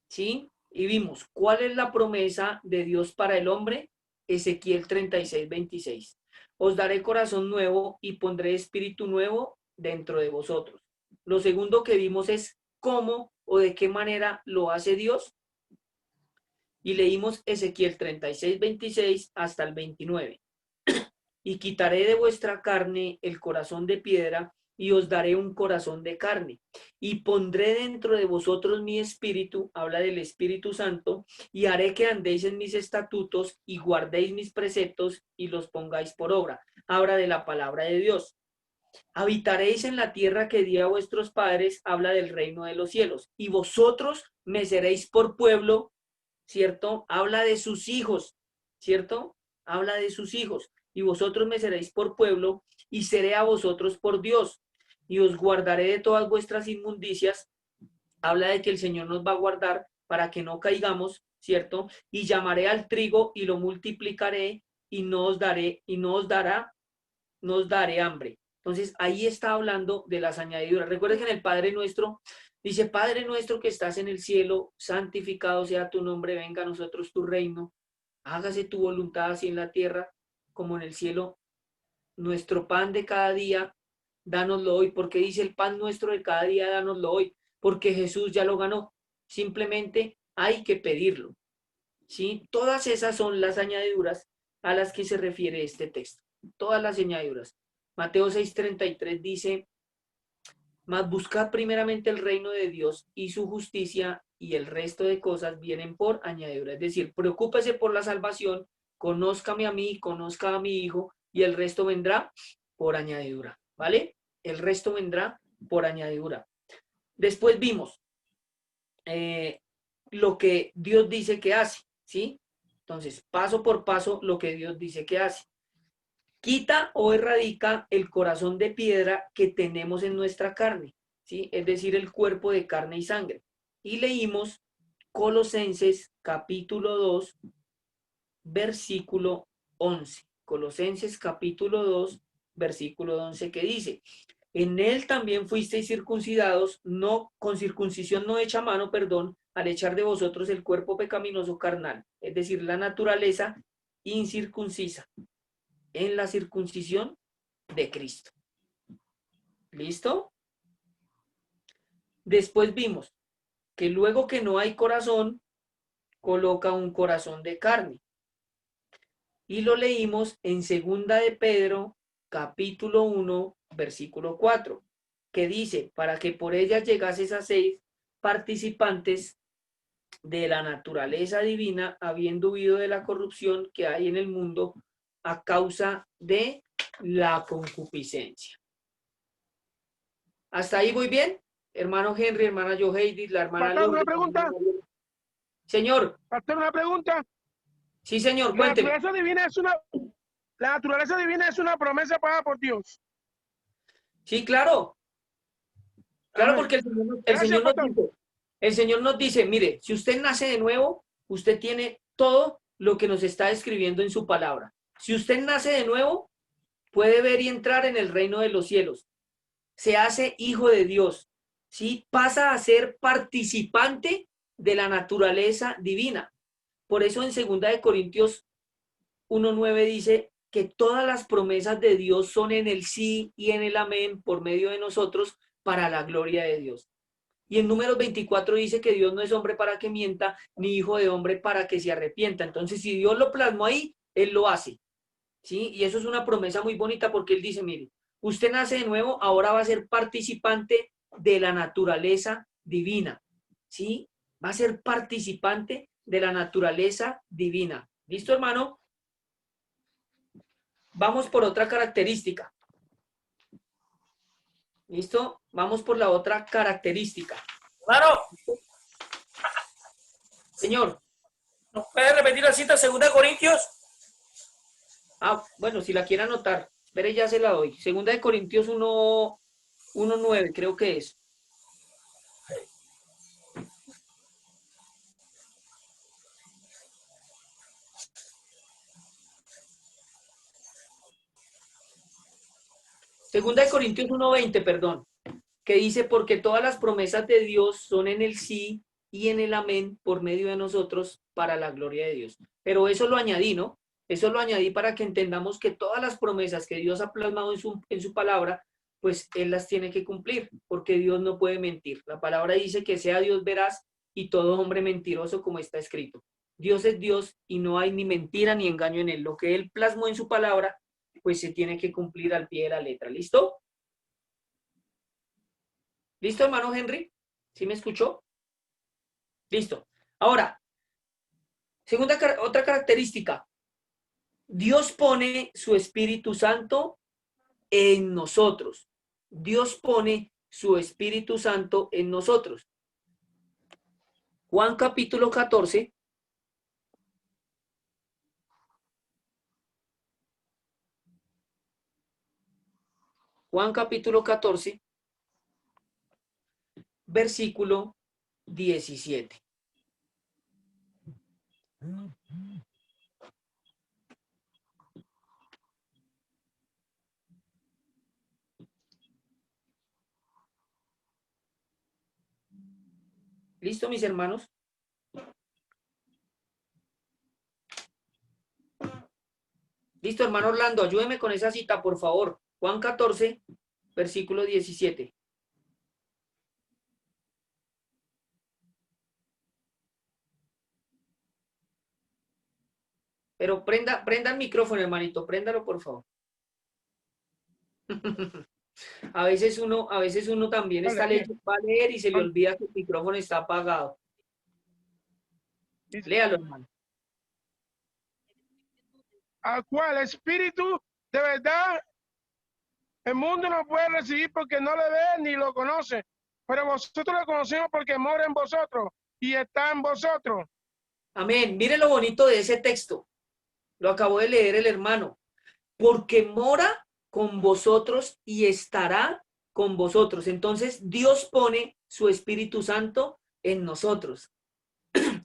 ¿Sí? Y vimos, ¿cuál es la promesa de Dios para el hombre? Ezequiel 36:26. Os daré corazón nuevo y pondré espíritu nuevo dentro de vosotros. Lo segundo que vimos es cómo o de qué manera lo hace Dios. Y leímos Ezequiel 36:26 hasta el 29. Y quitaré de vuestra carne el corazón de piedra y os daré un corazón de carne, y pondré dentro de vosotros mi espíritu, habla del Espíritu Santo, y haré que andéis en mis estatutos y guardéis mis preceptos y los pongáis por obra. Habla de la palabra de Dios. Habitaréis en la tierra que di a vuestros padres, habla del reino de los cielos, y vosotros me seréis por pueblo, ¿cierto? Habla de sus hijos, ¿cierto? Habla de sus hijos, y vosotros me seréis por pueblo, y seré a vosotros por Dios, y os guardaré de todas vuestras inmundicias. Habla de que el Señor nos va a guardar para que no caigamos, ¿cierto? Y llamaré al trigo y lo multiplicaré, y no os daré hambre. Entonces, ahí está hablando de las añadiduras. Recuerden que en el Padre Nuestro dice, Padre nuestro que estás en el cielo, santificado sea tu nombre, venga a nosotros tu reino, hágase tu voluntad así en la tierra como en el cielo. Nuestro pan de cada día, dánoslo hoy. ¿Por qué dice el pan nuestro de cada día, dánoslo hoy? Porque Jesús ya lo ganó. Simplemente hay que pedirlo, ¿sí? Todas esas son las añadiduras a las que se refiere este texto. Todas las añadiduras. Mateo 6:33 dice, mas buscad primeramente el reino de Dios y su justicia, y el resto de cosas vienen por añadidura. Es decir, preocúpese por la salvación, conózcame a mí, conozca a mi hijo, y el resto vendrá por añadidura, ¿vale? El resto vendrá por añadidura. Después vimos lo que Dios dice que hace, ¿sí? Entonces, paso por paso, lo que Dios dice que hace. Quita o erradica el corazón de piedra que tenemos en nuestra carne, ¿sí? Es decir, el cuerpo de carne y sangre. Y leímos Colosenses capítulo 2, versículo 11. Colosenses capítulo 2, versículo 11, que dice, en él también fuisteis circuncidados, no con circuncisión no hecha a mano, perdón, al echar de vosotros el cuerpo pecaminoso carnal, es decir, la naturaleza incircuncisa, en la circuncisión de Cristo. ¿Listo? Después vimos que luego que no hay corazón, coloca un corazón de carne. Y lo leímos en 2 de Pedro, capítulo 1, versículo 4, que dice, para que por ellas llegases a ser participantes de la naturaleza divina, habiendo huido de la corrupción que hay en el mundo a causa de la concupiscencia. ¿Hasta ahí voy bien? Hermano Henry, hermana Joheidi, la hermana Pastor, Lourdes. una pregunta. Señor. Pastor, una pregunta. Sí, señor, cuénteme. La naturaleza divina es una promesa pagada por Dios. Sí, claro. Claro, Amén. porque el Señor nos dice, mire, si usted nace de nuevo, usted tiene todo lo que nos está escribiendo en su palabra. Si usted nace de nuevo, puede ver y entrar en el reino de los cielos. Se hace hijo de Dios, ¿sí? Pasa a ser participante de la naturaleza divina. Por eso en 2 de Corintios 1:9 dice que todas las promesas de Dios son en el sí y en el amén por medio de nosotros para la gloria de Dios. Y en Números 24 dice que Dios no es hombre para que mienta, ni hijo de hombre para que se arrepienta. Entonces, si Dios lo plasmó ahí, Él lo hace, ¿sí? Y eso es una promesa muy bonita porque Él dice, mire, usted nace de nuevo, ahora va a ser participante de la naturaleza divina, ¿sí? Va a ser participante de la naturaleza divina. ¿Listo, hermano? Vamos por otra característica. ¿Listo? Vamos por la otra característica. Hermano, señor. ¿nos puede repetir la cita 2 de Corintios? Ah, bueno, si la quiere anotar, espere, ya se la doy. 2 de Corintios 1:9, creo que es. Segunda de Corintios 1:20, perdón, que dice, porque todas las promesas de Dios son en el sí y en el amén por medio de nosotros para la gloria de Dios. Pero eso lo añadí, ¿no? Eso lo añadí para que entendamos que todas las promesas que Dios ha plasmado en su palabra, pues Él las tiene que cumplir, porque Dios no puede mentir. La palabra dice que sea Dios veraz y todo hombre mentiroso, como está escrito. Dios es Dios y no hay ni mentira ni engaño en Él. Lo que Él plasmó en su palabra, pues se tiene que cumplir al pie de la letra. ¿Listo? ¿Listo, hermano Henry? ¿Sí me escuchó? Listo. Ahora, otra característica. Dios pone su Espíritu Santo en nosotros. Dios pone su Espíritu Santo en nosotros. Juan capítulo 14. Juan capítulo 14, versículo 17. ¿Listo, mis hermanos? Listo, hermano Orlando, ayúdeme con esa cita, por favor. Juan 14, versículo 17. Pero prenda el micrófono, hermanito, préndalo, por favor. A veces uno también está leyendo, va a leer y se le olvida que el micrófono está apagado. Léalo, hermano. Al cual espíritu de verdad el mundo no puede recibir porque no le ve ni lo conoce, pero vosotros lo conocemos porque mora en vosotros y está en vosotros. Amén. Mire lo bonito de ese texto. Lo acabó de leer el hermano. Porque mora con vosotros y estará con vosotros. Entonces Dios pone su Espíritu Santo en nosotros.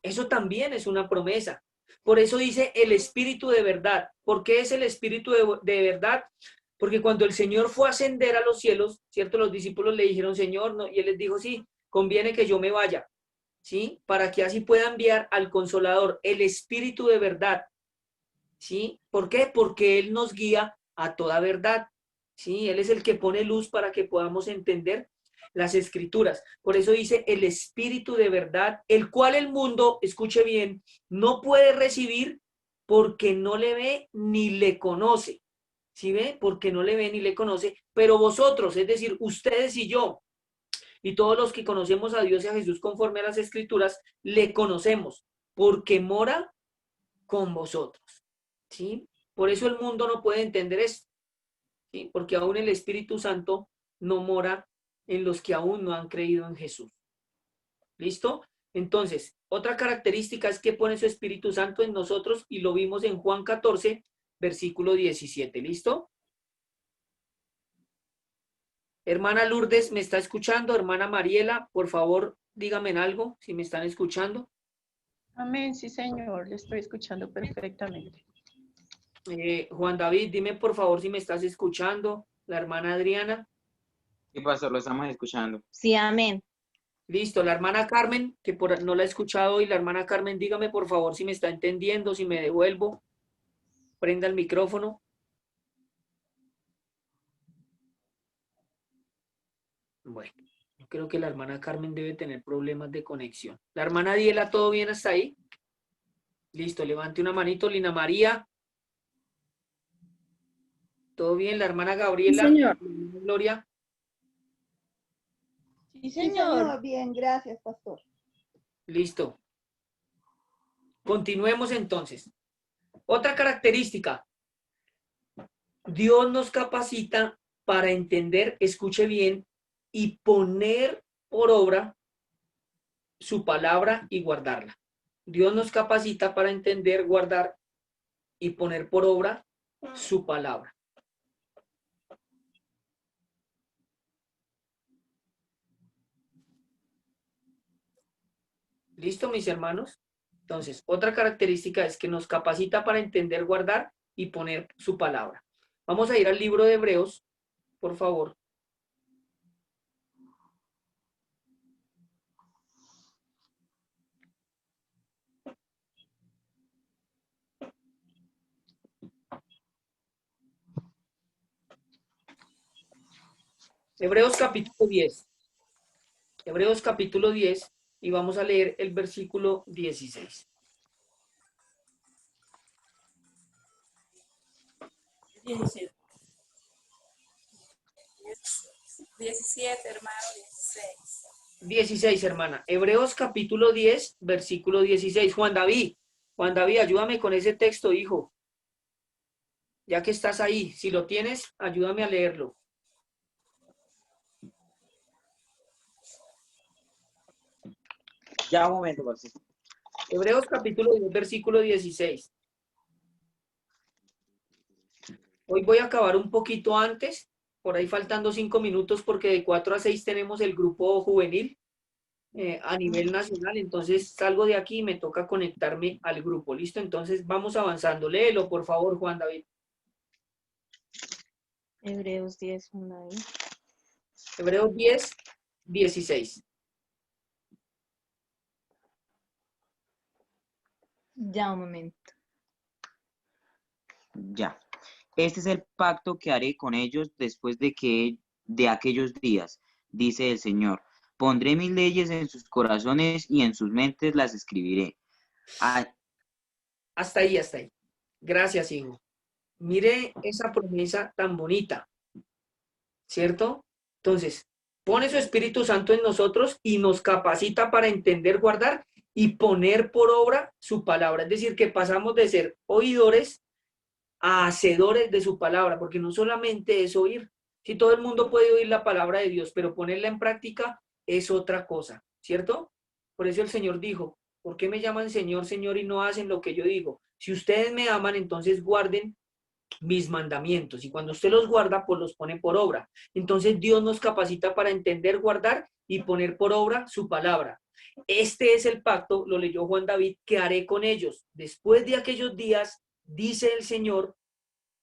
Eso también es una promesa. Por eso dice el Espíritu de verdad. ¿Por qué es el Espíritu de verdad? Porque cuando el Señor fue a ascender a los cielos, ¿cierto? Los discípulos le dijeron, Señor, no, y Él les dijo, sí, conviene que yo me vaya, ¿sí? Para que así pueda enviar al Consolador, el Espíritu de verdad, ¿sí? ¿Por qué? Porque Él nos guía a toda verdad, ¿sí? Él es el que pone luz para que podamos entender las Escrituras. Por eso dice el Espíritu de verdad, el cual el mundo, escuche bien, no puede recibir porque no le ve ni le conoce. ¿Sí ve? Porque no le ve ni le conoce, pero vosotros, es decir, ustedes y yo, y todos los que conocemos a Dios y a Jesús conforme a las Escrituras, le conocemos, porque mora con vosotros. ¿Sí? Por eso el mundo no puede entender esto, ¿sí? Porque aún el Espíritu Santo no mora en los que aún no han creído en Jesús. ¿Listo? Entonces, otra característica es que pone su Espíritu Santo en nosotros y lo vimos en Juan 14, versículo 17. ¿Listo? Hermana Lourdes, ¿me está escuchando? Hermana Mariela, por favor, díganme algo si me están escuchando. Amén, sí, Señor, le estoy escuchando perfectamente. Juan David, dime por favor si me estás escuchando. La hermana Adriana. Sí, pastor, lo estamos escuchando. Sí, amén. Listo, la hermana Carmen, que no la he escuchado hoy. La hermana Carmen, dígame por favor si me está entendiendo, si me devuelvo. Prenda el micrófono. Bueno, yo creo que la hermana Carmen debe tener problemas de conexión. La hermana Diela, ¿todo bien hasta ahí? Listo, levante una manito. Lina María. ¿Todo bien? La hermana Gabriela. Sí, señor. Gloria. Sí, señor. Bien, gracias, pastor. Listo. Continuemos entonces. Otra característica. Dios nos capacita para entender, escuche bien, y poner por obra su palabra y guardarla. Dios nos capacita para entender, guardar y poner por obra su palabra. ¿Listo, mis hermanos? Entonces, otra característica es que nos capacita para entender, guardar y poner su palabra. Vamos a ir al libro de Hebreos, por favor. Hebreos capítulo 10. Hebreos capítulo 10 y vamos a leer el versículo 16. 17, hermano. 16, hermana. Hebreos capítulo 10, versículo 16. Juan David, ayúdame con ese texto, hijo. Ya que estás ahí, si lo tienes, ayúdame a leerlo. Ya un momento, pastor. Hebreos capítulo 10, versículo 16. Hoy voy a acabar un poquito antes, por ahí faltando 5 minutos, porque de 4 a 6 tenemos el grupo juvenil a nivel nacional, entonces salgo de aquí y me toca conectarme al grupo, ¿listo? Entonces vamos avanzando. Léelo, por favor, Juan David. Hebreos 10, una vez. Hebreos 10, 16. Ya, un momento. Ya. Este es el pacto que haré con ellos después de aquellos días, dice el Señor. Pondré mis leyes en sus corazones y en sus mentes las escribiré. Hasta ahí, hasta ahí. Gracias, hijo. Mire esa promesa tan bonita, ¿cierto? Entonces, pone su Espíritu Santo en nosotros y nos capacita para entender, guardar y poner por obra su palabra. Es decir, que pasamos de ser oidores a hacedores de su palabra, porque no solamente es oír. Si todo el mundo puede oír la palabra de Dios, pero ponerla en práctica es otra cosa, ¿cierto? Por eso el Señor dijo, ¿por qué me llaman Señor, Señor y no hacen lo que yo digo? Si ustedes me aman, entonces guarden mis mandamientos. Y cuando usted los guarda, pues los pone por obra. Entonces Dios nos capacita para entender, guardar y poner por obra su palabra. Este es el pacto, lo leyó Juan David, que haré con ellos. Después de aquellos días, dice el Señor,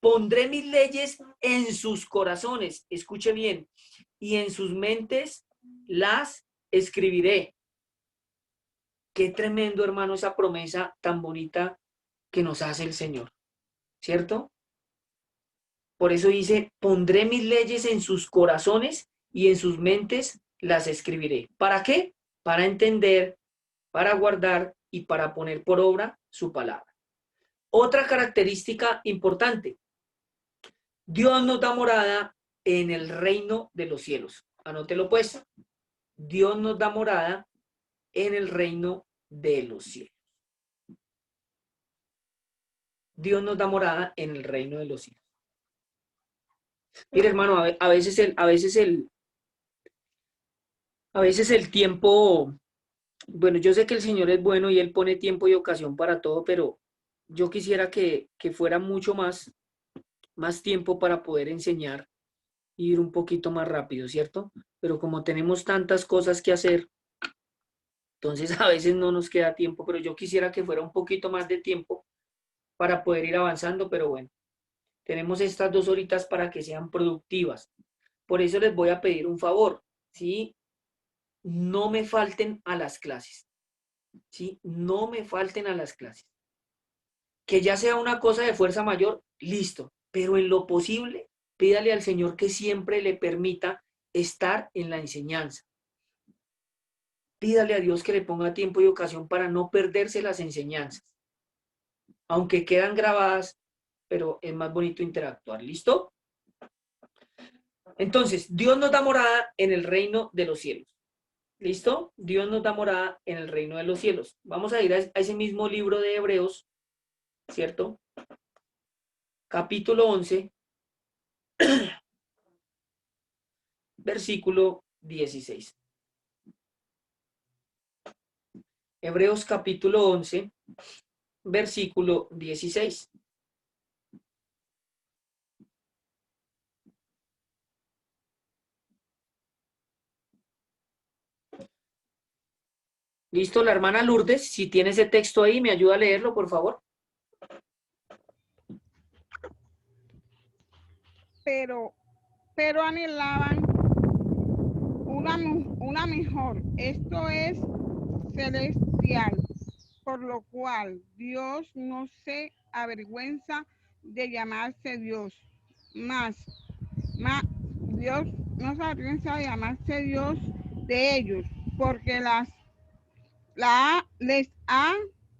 pondré mis leyes en sus corazones, escuche bien, y en sus mentes las escribiré. Qué tremendo, hermano, esa promesa tan bonita que nos hace el Señor, ¿cierto? Por eso dice, pondré mis leyes en sus corazones y en sus mentes las escribiré. ¿Para qué? Para entender, para guardar y para poner por obra su palabra. Otra característica importante. Dios nos da morada en el reino de los cielos. Anótelo pues. Dios nos da morada en el reino de los cielos. Dios nos da morada en el reino de los cielos. Mire, hermano, a veces el tiempo, bueno, yo sé que el Señor es bueno y Él pone tiempo y ocasión para todo, pero yo quisiera que fuera mucho más tiempo para poder enseñar e ir un poquito más rápido, ¿cierto? Pero como tenemos tantas cosas que hacer, entonces a veces no nos queda tiempo, pero yo quisiera que fuera un poquito más de tiempo para poder ir avanzando, pero bueno, tenemos estas 2 horitas para que sean productivas. Por eso les voy a pedir un favor, ¿sí? No me falten a las clases, ¿sí? No me falten a las clases. Que ya sea una cosa de fuerza mayor, listo, pero en lo posible, pídale al Señor que siempre le permita estar en la enseñanza. Pídale a Dios que le ponga tiempo y ocasión para no perderse las enseñanzas. Aunque quedan grabadas, pero es más bonito interactuar. ¿Listo? Entonces, Dios nos da morada en el reino de los cielos. ¿Listo? Dios nos da morada en el reino de los cielos. Vamos a ir a ese mismo libro de Hebreos, ¿cierto? Capítulo 11, versículo 16. Hebreos capítulo 11, versículo 16. ¿Listo? La hermana Lourdes, si tiene ese texto ahí, ¿me ayuda a leerlo, por favor? Pero anhelaban una mejor, esto es celestial, por lo cual Dios no se avergüenza de llamarse Dios, Dios no se avergüenza de llamarse Dios de ellos, porque les ha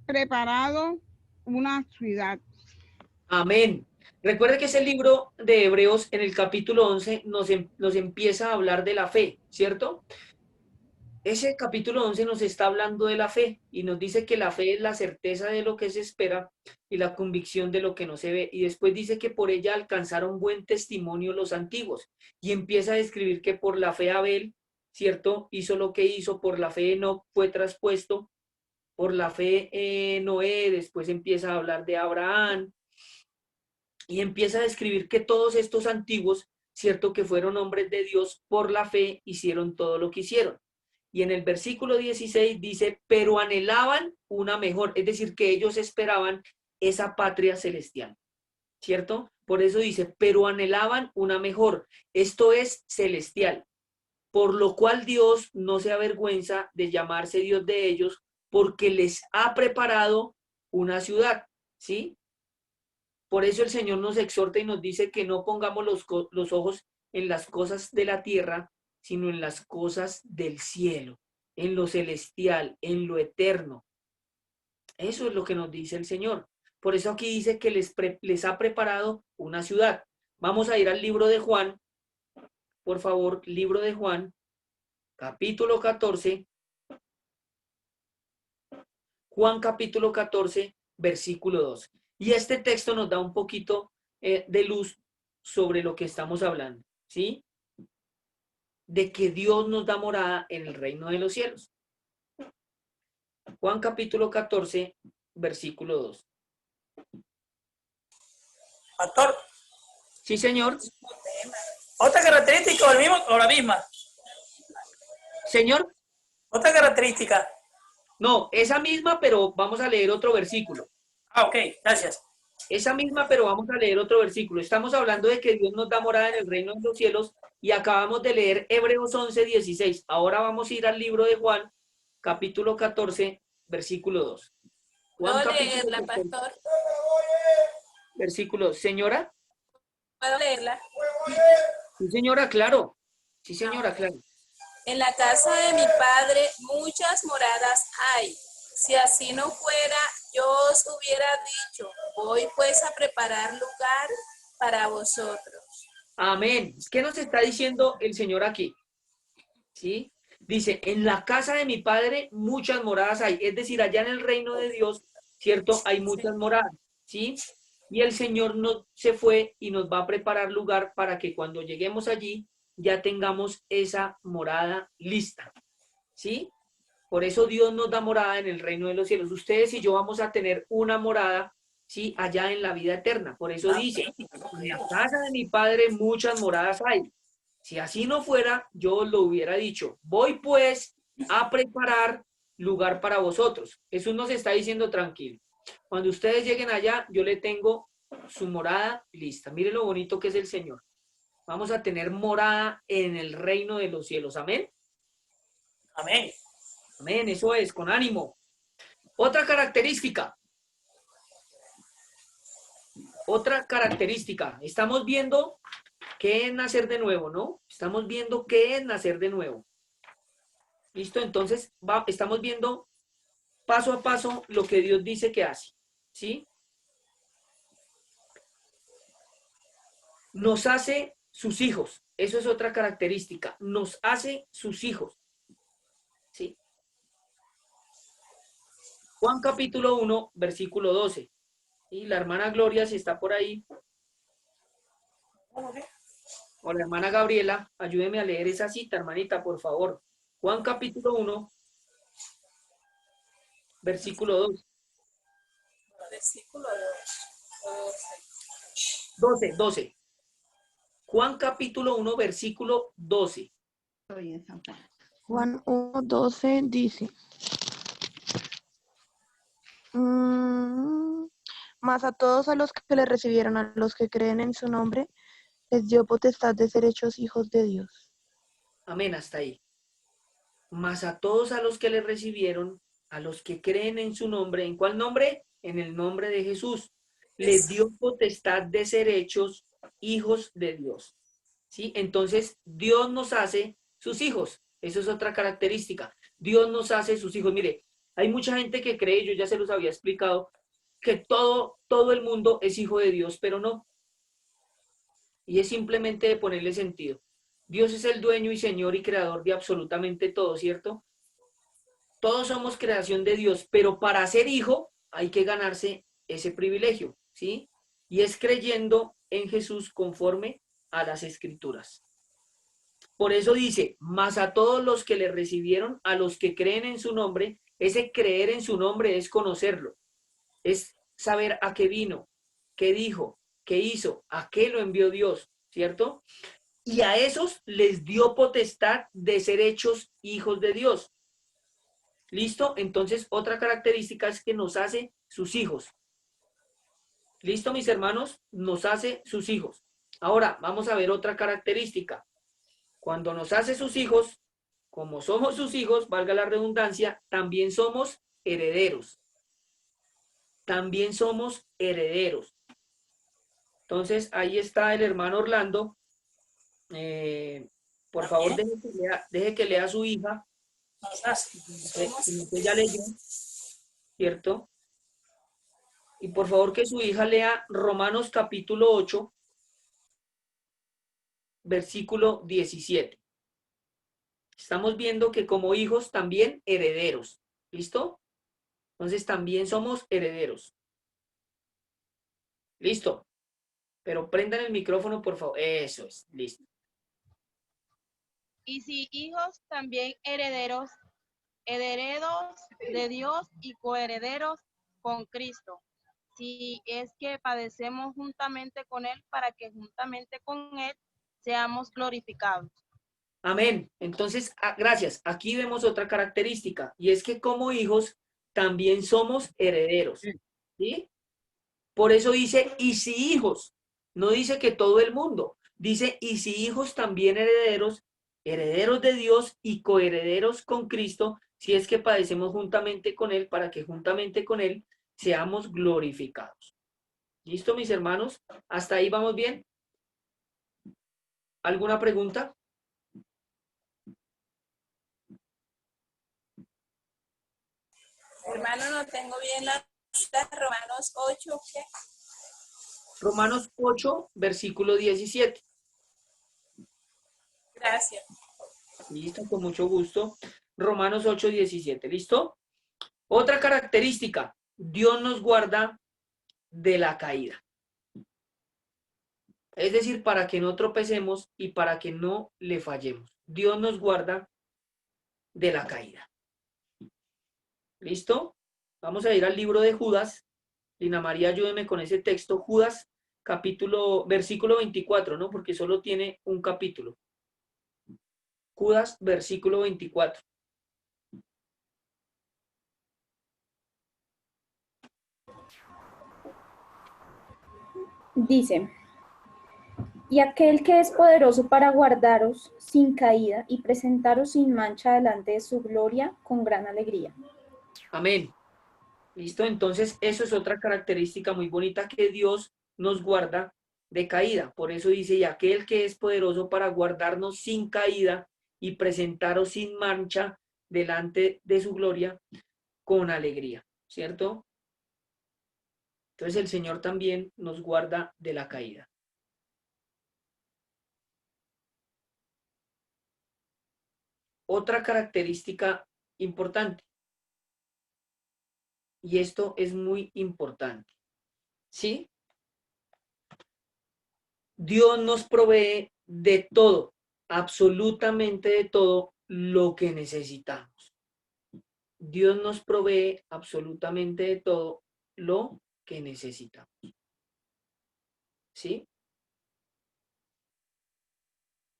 preparado una ciudad. Amén. Recuerde que ese libro de Hebreos en el capítulo 11 nos empieza a hablar de la fe, ¿cierto? ese capítulo 11 nos está hablando de la fe y nos dice que la fe es la certeza de lo que se espera y la convicción de lo que no se ve. Y después dice que por ella alcanzaron buen testimonio los antiguos. Y empieza a describir que por la fe Abel, ¿cierto? Hizo lo que hizo, por la fe Enoc fue traspuesto, por la fe Noé, después empieza a hablar de Abraham y empieza a describir que todos estos antiguos, ¿cierto? Que fueron hombres de Dios, por la fe hicieron todo lo que hicieron. Y en el versículo 16 dice, pero anhelaban una mejor, es decir, que ellos esperaban esa patria celestial, ¿cierto? Por eso dice, pero anhelaban una mejor, esto es celestial, por lo cual Dios no se avergüenza de llamarse Dios de ellos, porque les ha preparado una ciudad, ¿sí? Por eso el Señor nos exhorta y nos dice que no pongamos los ojos en las cosas de la tierra, sino en las cosas del cielo, en lo celestial, en lo eterno. Eso es lo que nos dice el Señor. Por eso aquí dice que les ha preparado una ciudad. Vamos a ir al libro de Juan, por favor, libro de Juan, capítulo 14. Juan capítulo 14, versículo 2. Y este texto nos da un poquito de luz sobre lo que estamos hablando, ¿sí? De que Dios nos da morada en el reino de los cielos. Juan capítulo 14, versículo 2. Pastor, Sí, señor. otra característica o el mismo o la misma. Señor. Otra característica. No, esa misma, pero vamos a leer otro versículo. Ah, ok, gracias. Esa misma, pero vamos a leer otro versículo. Estamos hablando de que Dios nos da morada en el reino de los cielos y acabamos de leer Hebreos 11, 16. Ahora vamos a ir al libro de Juan, capítulo 14, versículo 2. Juan, ¿Puedo leerla, 14, pastor? versículo. ¿Señora? ¿Puedo leerla? Sí, señora, claro. Sí, señora, claro. En la casa de mi padre muchas moradas hay. Si así no fuera, yo os hubiera dicho, voy pues a preparar lugar para vosotros. Amén. ¿Qué nos está diciendo el Señor aquí? ¿Sí? Dice, en la casa de mi padre muchas moradas hay. Es decir, allá en el reino de Dios, ¿cierto? Hay muchas moradas, ¿sí? Y el Señor no se fue y nos va a preparar lugar para que cuando lleguemos allí ya tengamos esa morada lista, ¿sí? Por eso Dios nos da morada en el reino de los cielos. Ustedes y yo vamos a tener una morada, ¿sí? Allá en la vida eterna. Por eso dice, en la casa de mi padre muchas moradas hay. Si así no fuera, yo lo hubiera dicho. Voy pues a preparar lugar para vosotros. Jesús nos está diciendo tranquilo. Cuando ustedes lleguen allá, yo le tengo su morada lista. Miren lo bonito que es el Señor. Vamos a tener morada en el reino de los cielos. Amén. Amén. Amén, eso es, con ánimo. Otra característica. Otra característica. Estamos viendo qué es nacer de nuevo, ¿no? Estamos viendo qué es nacer de nuevo. ¿Listo? Entonces, estamos viendo paso a paso lo que Dios dice que hace. ¿Sí? Nos hace sus hijos. Eso es otra característica. Nos hace sus hijos. ¿Sí? Juan capítulo 1, versículo 12. Y la hermana Gloria, si está por ahí, o la hermana Gabriela, ayúdeme a leer esa cita, hermanita, por favor. Juan capítulo 1, versículo 2. Versículo 12. Juan capítulo 1, versículo 12. Juan 1, 12 dice, mas a todos a los que le recibieron, a los que creen en su nombre, les dio potestad de ser hechos hijos de Dios. Amén, hasta ahí. Mas a todos a los que le recibieron, a los que creen en su nombre, ¿en cuál nombre? En el nombre de Jesús. Les dio potestad de ser hechos hijos de Dios. ¿Sí? Entonces, Dios nos hace sus hijos. Eso es otra característica. Dios nos hace sus hijos. Mire, hay mucha gente que cree, yo ya se los había explicado, que todo el mundo es hijo de Dios, pero no. Y es simplemente de ponerle sentido. Dios es el dueño y señor y creador de absolutamente todo, ¿cierto? Todos somos creación de Dios, pero para ser hijo hay que ganarse ese privilegio, ¿sí? Y es creyendo en Jesús conforme a las Escrituras. Por eso dice, mas a todos los que le recibieron, a los que creen en su nombre, ese creer en su nombre es conocerlo, es saber a qué vino, qué dijo, qué hizo, a qué lo envió Dios, ¿cierto? Y a esos les dio potestad de ser hechos hijos de Dios. ¿Listo? Entonces, otra característica es que nos hace sus hijos. ¿Listo, mis hermanos? Nos hace sus hijos. Ahora, vamos a ver otra característica. Cuando nos hace sus hijos, como somos sus hijos, valga la redundancia, también somos herederos. También somos herederos. Entonces, ahí está el hermano Orlando. Por favor, deje que lea a su hija. Usted ya leyó, ¿cierto? Y por favor que su hija lea Romanos capítulo 8, versículo 17. Estamos viendo que como hijos también herederos. ¿Listo? Entonces también somos herederos. Listo. Pero prendan el micrófono, por favor. Eso es. Listo. Y si hijos, también herederos, herederos de Dios y coherederos con Cristo. Si es que padecemos juntamente con Él, para que juntamente con Él seamos glorificados. Amén. Entonces, gracias. Aquí vemos otra característica, y es que como hijos también somos herederos. ¿Sí? Por eso dice, y si hijos, no dice que todo el mundo, dice, y si hijos también herederos, herederos de Dios y coherederos con Cristo, si es que padecemos juntamente con Él, para que juntamente con Él seamos glorificados. ¿Listo, mis hermanos? ¿Hasta ahí vamos bien? ¿Alguna pregunta? Hermano, no tengo bien la Romanos 8, ¿qué? Romanos 8, versículo 17. Gracias. Listo, con mucho gusto. Romanos 8, 17. ¿Listo? Otra característica, Dios nos guarda de la caída. Es decir, para que no tropecemos y para que no le fallemos. Dios nos guarda de la caída. ¿Listo? Vamos a ir al libro de Judas. Lina María, ayúdeme con ese texto. Judas, versículo 24, ¿no? Porque solo tiene un capítulo. Judas, versículo 24. Dice, y aquel que es poderoso para guardaros sin caída y presentaros sin mancha delante de su gloria con gran alegría. Amén. ¿Listo? Entonces, eso es otra característica muy bonita, que Dios nos guarda de caída. Por eso dice, y aquel que es poderoso para guardarnos sin caída y presentaros sin mancha delante de su gloria con alegría, ¿cierto? Entonces el Señor también nos guarda de la caída. Otra característica importante, y esto es muy importante, ¿sí? Dios nos provee de todo, absolutamente de todo lo que necesitamos. Dios nos provee absolutamente de todo lo que necesitamos. ¿Sí?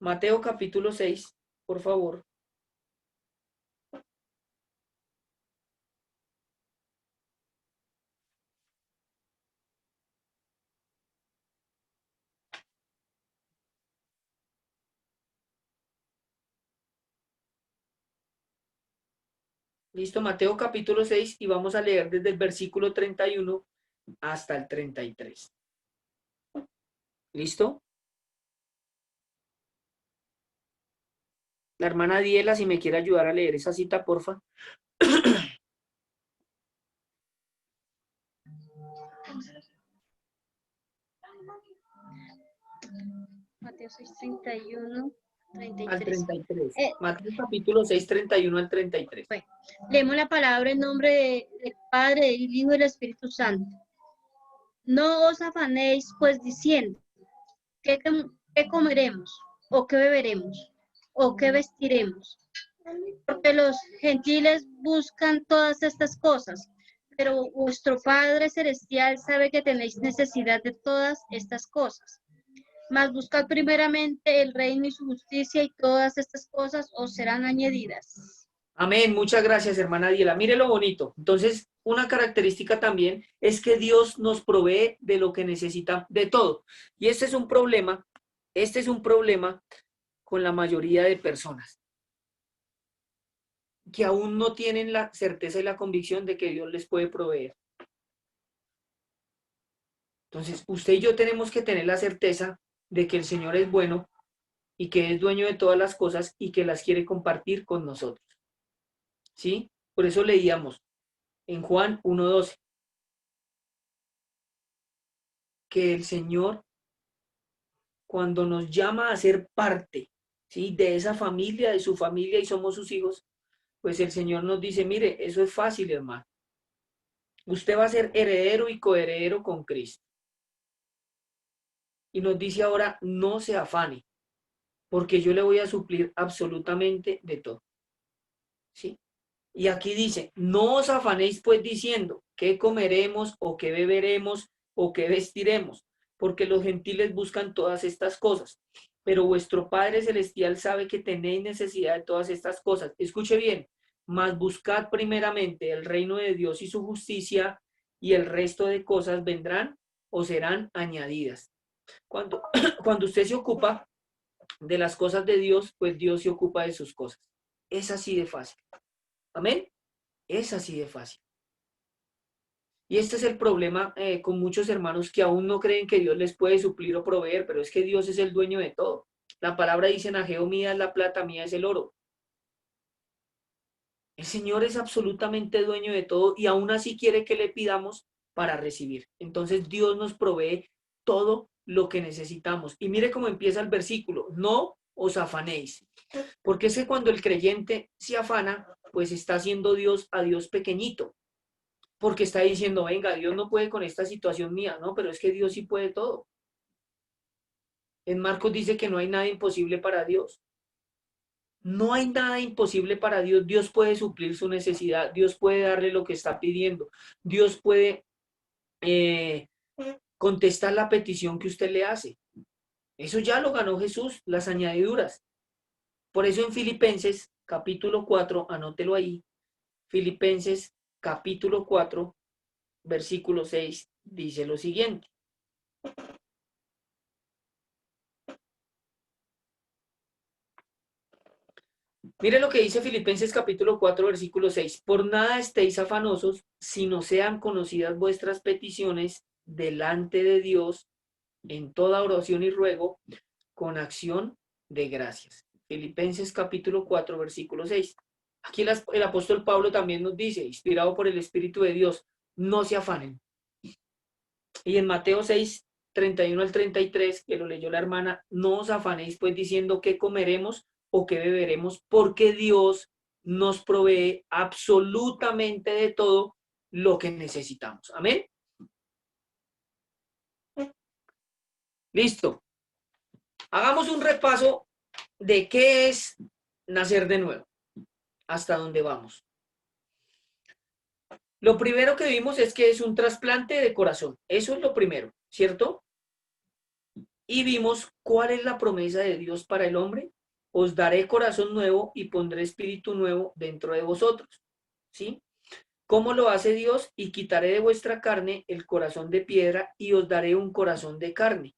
Mateo capítulo 6, por favor. Listo, Mateo capítulo 6, y vamos a leer desde el versículo 31 hasta el 33. ¿Listo? La hermana Diela, si me quiere ayudar a leer esa cita, porfa. Mateo 6:31. al 33. 33. Mateo capítulo 6, 31 al 33. Bueno, leemos la palabra en nombre del Padre, del Hijo y del Espíritu Santo. No os afanéis, pues, diciendo, ¿qué comeremos? ¿O qué beberemos? ¿O qué vestiremos? Porque los gentiles buscan todas estas cosas, pero vuestro Padre Celestial sabe que tenéis necesidad de todas estas cosas. Mas buscad primeramente el reino y su justicia, y todas estas cosas os serán añadidas. Amén, muchas gracias, hermana Diela. Mire lo bonito. Entonces, una característica también es que Dios nos provee de lo que necesita, de todo. Y este es un problema con la mayoría de personas, que aún no tienen la certeza y la convicción de que Dios les puede proveer. Entonces, usted y yo tenemos que tener la certeza de que el Señor es bueno y que es dueño de todas las cosas y que las quiere compartir con nosotros. ¿Sí? Por eso leíamos en Juan 1:12 que el Señor, cuando nos llama a ser parte, ¿sí?, de esa familia, de su familia, y somos sus hijos, pues el Señor nos dice, mire, eso es fácil, hermano. Usted va a ser heredero y coheredero con Cristo. Y nos dice ahora, no se afane, porque yo le voy a suplir absolutamente de todo. ¿Sí? Y aquí dice, no os afanéis pues diciendo, ¿qué comeremos o qué beberemos o qué vestiremos? Porque los gentiles buscan todas estas cosas. Pero vuestro Padre Celestial sabe que tenéis necesidad de todas estas cosas. Escuche bien, mas buscad primeramente el reino de Dios y su justicia, y el resto de cosas vendrán o serán añadidas. Cuando usted se ocupa de las cosas de Dios, pues Dios se ocupa de sus cosas. Es así de fácil. Amén. Es así de fácil. Y este es el problema con muchos hermanos que aún no creen que Dios les puede suplir o proveer, pero es que Dios es el dueño de todo. La palabra dice en Ageo, mía es la plata, mía es el oro. El Señor es absolutamente dueño de todo y aún así quiere que le pidamos para recibir. Entonces Dios nos provee todo lo que necesitamos. Y mire cómo empieza el versículo, no os afanéis. Porque es que cuando el creyente se afana, pues está haciendo Dios a Dios pequeñito. Porque está diciendo, venga, Dios no puede con esta situación mía, ¿no? Pero es que Dios sí puede todo. En Marcos dice que no hay nada imposible para Dios. No hay nada imposible para Dios. Dios puede suplir su necesidad. Dios puede darle lo que está pidiendo. Dios puede contestar la petición que usted le hace. Eso ya lo ganó Jesús, las añadiduras. Por eso en Filipenses capítulo 4, anótelo ahí, Filipenses capítulo 4, versículo 6, dice lo siguiente. Mire lo que dice Filipenses capítulo 4, versículo 6. Por nada estéis afanosos, sino sean conocidas vuestras peticiones delante de Dios en toda oración y ruego, con acción de gracias. Filipenses capítulo 4, versículo 6. Aquí el apóstol Pablo también nos dice, inspirado por el Espíritu de Dios, no se afanen. Y en Mateo 6, 31 al 33, que lo leyó la hermana, no os afanéis pues diciendo qué comeremos o qué beberemos, porque Dios nos provee absolutamente de todo lo que necesitamos. Amén. Listo. Hagamos un repaso de qué es nacer de nuevo. Hasta dónde vamos. Lo primero que vimos es que es un trasplante de corazón. Eso es lo primero, ¿cierto? Y vimos cuál es la promesa de Dios para el hombre. Os daré corazón nuevo y pondré espíritu nuevo dentro de vosotros. ¿Sí? ¿Cómo lo hace Dios? Y quitaré de vuestra carne el corazón de piedra y os daré un corazón de carne.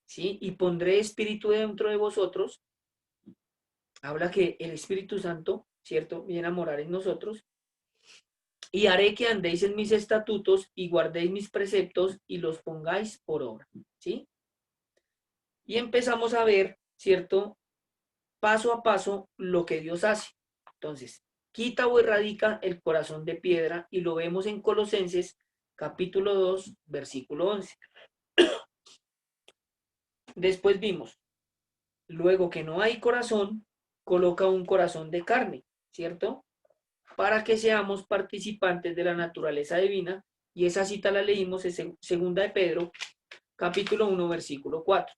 ¿Sí? Y pondré espíritu dentro de vosotros. Habla que el Espíritu Santo, ¿cierto?, viene a morar en nosotros. Y haré que andéis en mis estatutos y guardéis mis preceptos y los pongáis por obra. ¿Sí? Y empezamos a ver, ¿cierto?, paso a paso lo que Dios hace. Entonces, quita o erradica el corazón de piedra y lo vemos en Colosenses capítulo 2, versículo 11. Después vimos luego que no hay corazón, coloca un corazón de carne, ¿cierto? Para que seamos participantes de la naturaleza divina, y esa cita la leímos en segunda de Pedro, capítulo 1, versículo 4.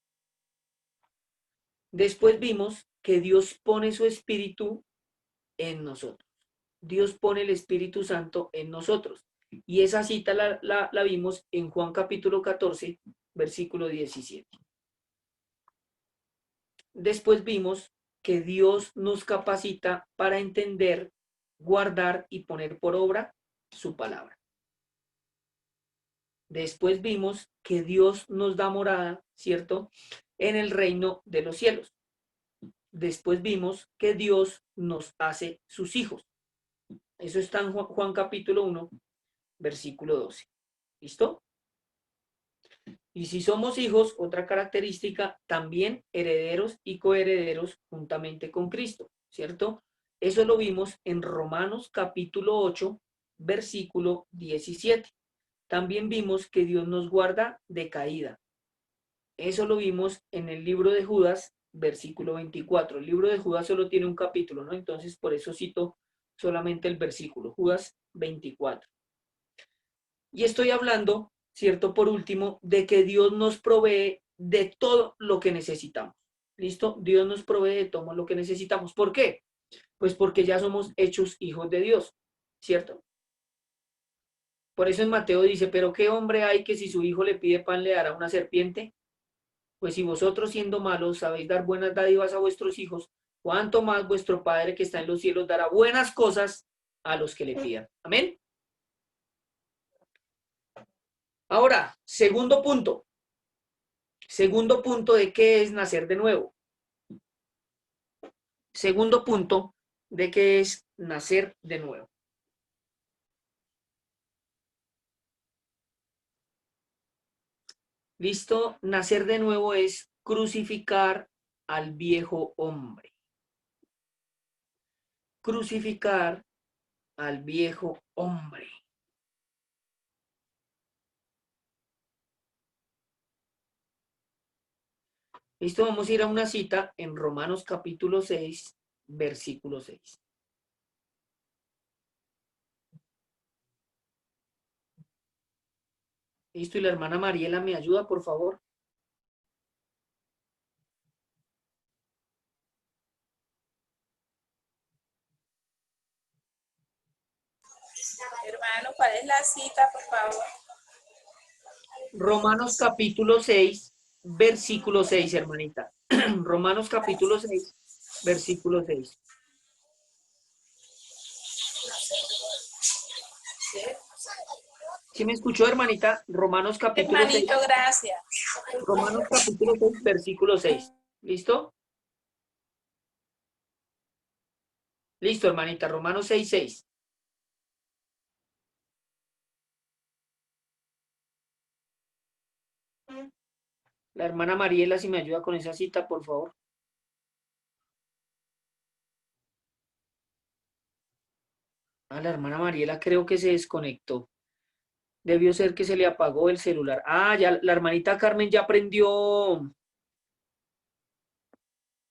Después vimos que Dios pone su espíritu en nosotros. Dios pone el Espíritu Santo en nosotros. Y esa cita la vimos en Juan capítulo 14, versículo 17. Después vimos que Dios nos capacita para entender, guardar y poner por obra su palabra. Después vimos que Dios nos da morada, ¿cierto?, en el reino de los cielos. Después vimos que Dios nos hace sus hijos. Eso está en Juan capítulo 1, versículo 12. ¿Listo? Y si somos hijos, otra característica, también herederos y coherederos juntamente con Cristo, ¿cierto? Eso lo vimos en Romanos capítulo 8, versículo 17. También vimos que Dios nos guarda de caída. Eso lo vimos en el libro de Judas, versículo 24. El libro de Judas solo tiene un capítulo, ¿no? Entonces, por eso cito solamente el versículo, Judas 24. Y estoy hablando, ¿cierto? Por último, de que Dios nos provee de todo lo que necesitamos. ¿Listo? Dios nos provee de todo lo que necesitamos. ¿Por qué? Pues porque ya somos hechos hijos de Dios, ¿cierto? Por eso en Mateo dice, pero ¿qué hombre hay que si su hijo le pide pan le dará una serpiente? Pues si vosotros siendo malos sabéis dar buenas dádivas a vuestros hijos, cuánto más vuestro Padre que está en los cielos dará buenas cosas a los que le pidan. Amén. Ahora, segundo punto. Segundo punto de qué es nacer de nuevo. Segundo punto de qué es nacer de nuevo. ¿Listo? Nacer de nuevo es crucificar al viejo hombre. Crucificar al viejo hombre. ¿Listo? Vamos a ir a una cita en Romanos capítulo 6, versículo 6. ¿Listo? Y la hermana Mariela me ayuda, por favor. Hermano, ¿cuál es la cita, por favor? Romanos capítulo 6, versículo 6, hermanita. Romanos capítulo 6, versículo 6. ¿Sí me escuchó, hermanita? Romanos capítulo 6. Hermanito, gracias. Romanos capítulo 6, versículo 6. ¿Listo? Listo, hermanita. Romanos 6, 6. La hermana Mariela, si me ayuda con esa cita, por favor. La hermana Mariela creo que se desconectó. Debió ser que se le apagó el celular. Ya la hermanita Carmen ya prendió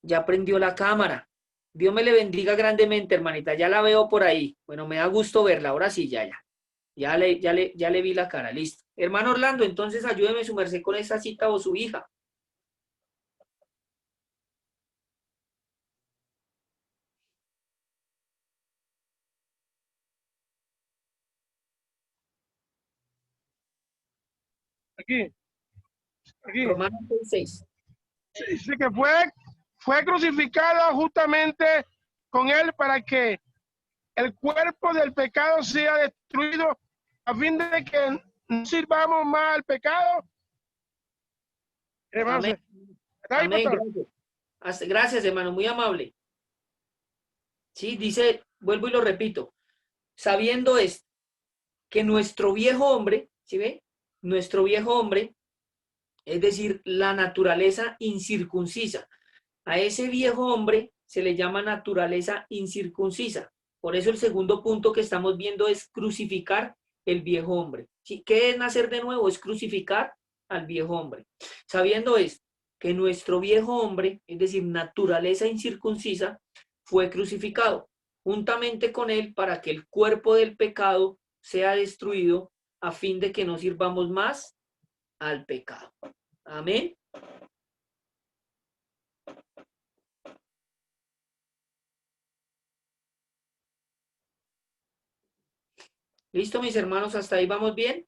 la cámara. Dios me le bendiga grandemente, hermanita. Ya la veo por ahí. Bueno, me da gusto verla. Ahora sí, ya le vi la cara. Listo. Hermano Orlando, entonces ayúdeme su merced con esa cita o su hija. Aquí. Romanos 6. Dice que fue crucificado justamente con él para que el cuerpo del pecado sea destruido a fin de que no sirvamos más al pecado. Amén. Amén. Gracias, hermano, muy amable. Sí, dice, vuelvo y lo repito, sabiendo esto, que nuestro viejo hombre, ¿sí ve? Nuestro viejo hombre, es decir, la naturaleza incircuncisa. A ese viejo hombre se le llama naturaleza incircuncisa. Por eso el segundo punto que estamos viendo es crucificar el viejo hombre. ¿Sí? ¿Qué es nacer de nuevo? Es crucificar al viejo hombre. Sabiendo esto, que nuestro viejo hombre, es decir, naturaleza incircuncisa, fue crucificado juntamente con él para que el cuerpo del pecado sea destruido a fin de que no sirvamos más al pecado. Amén. ¿Listo, mis hermanos? ¿Hasta ahí vamos bien?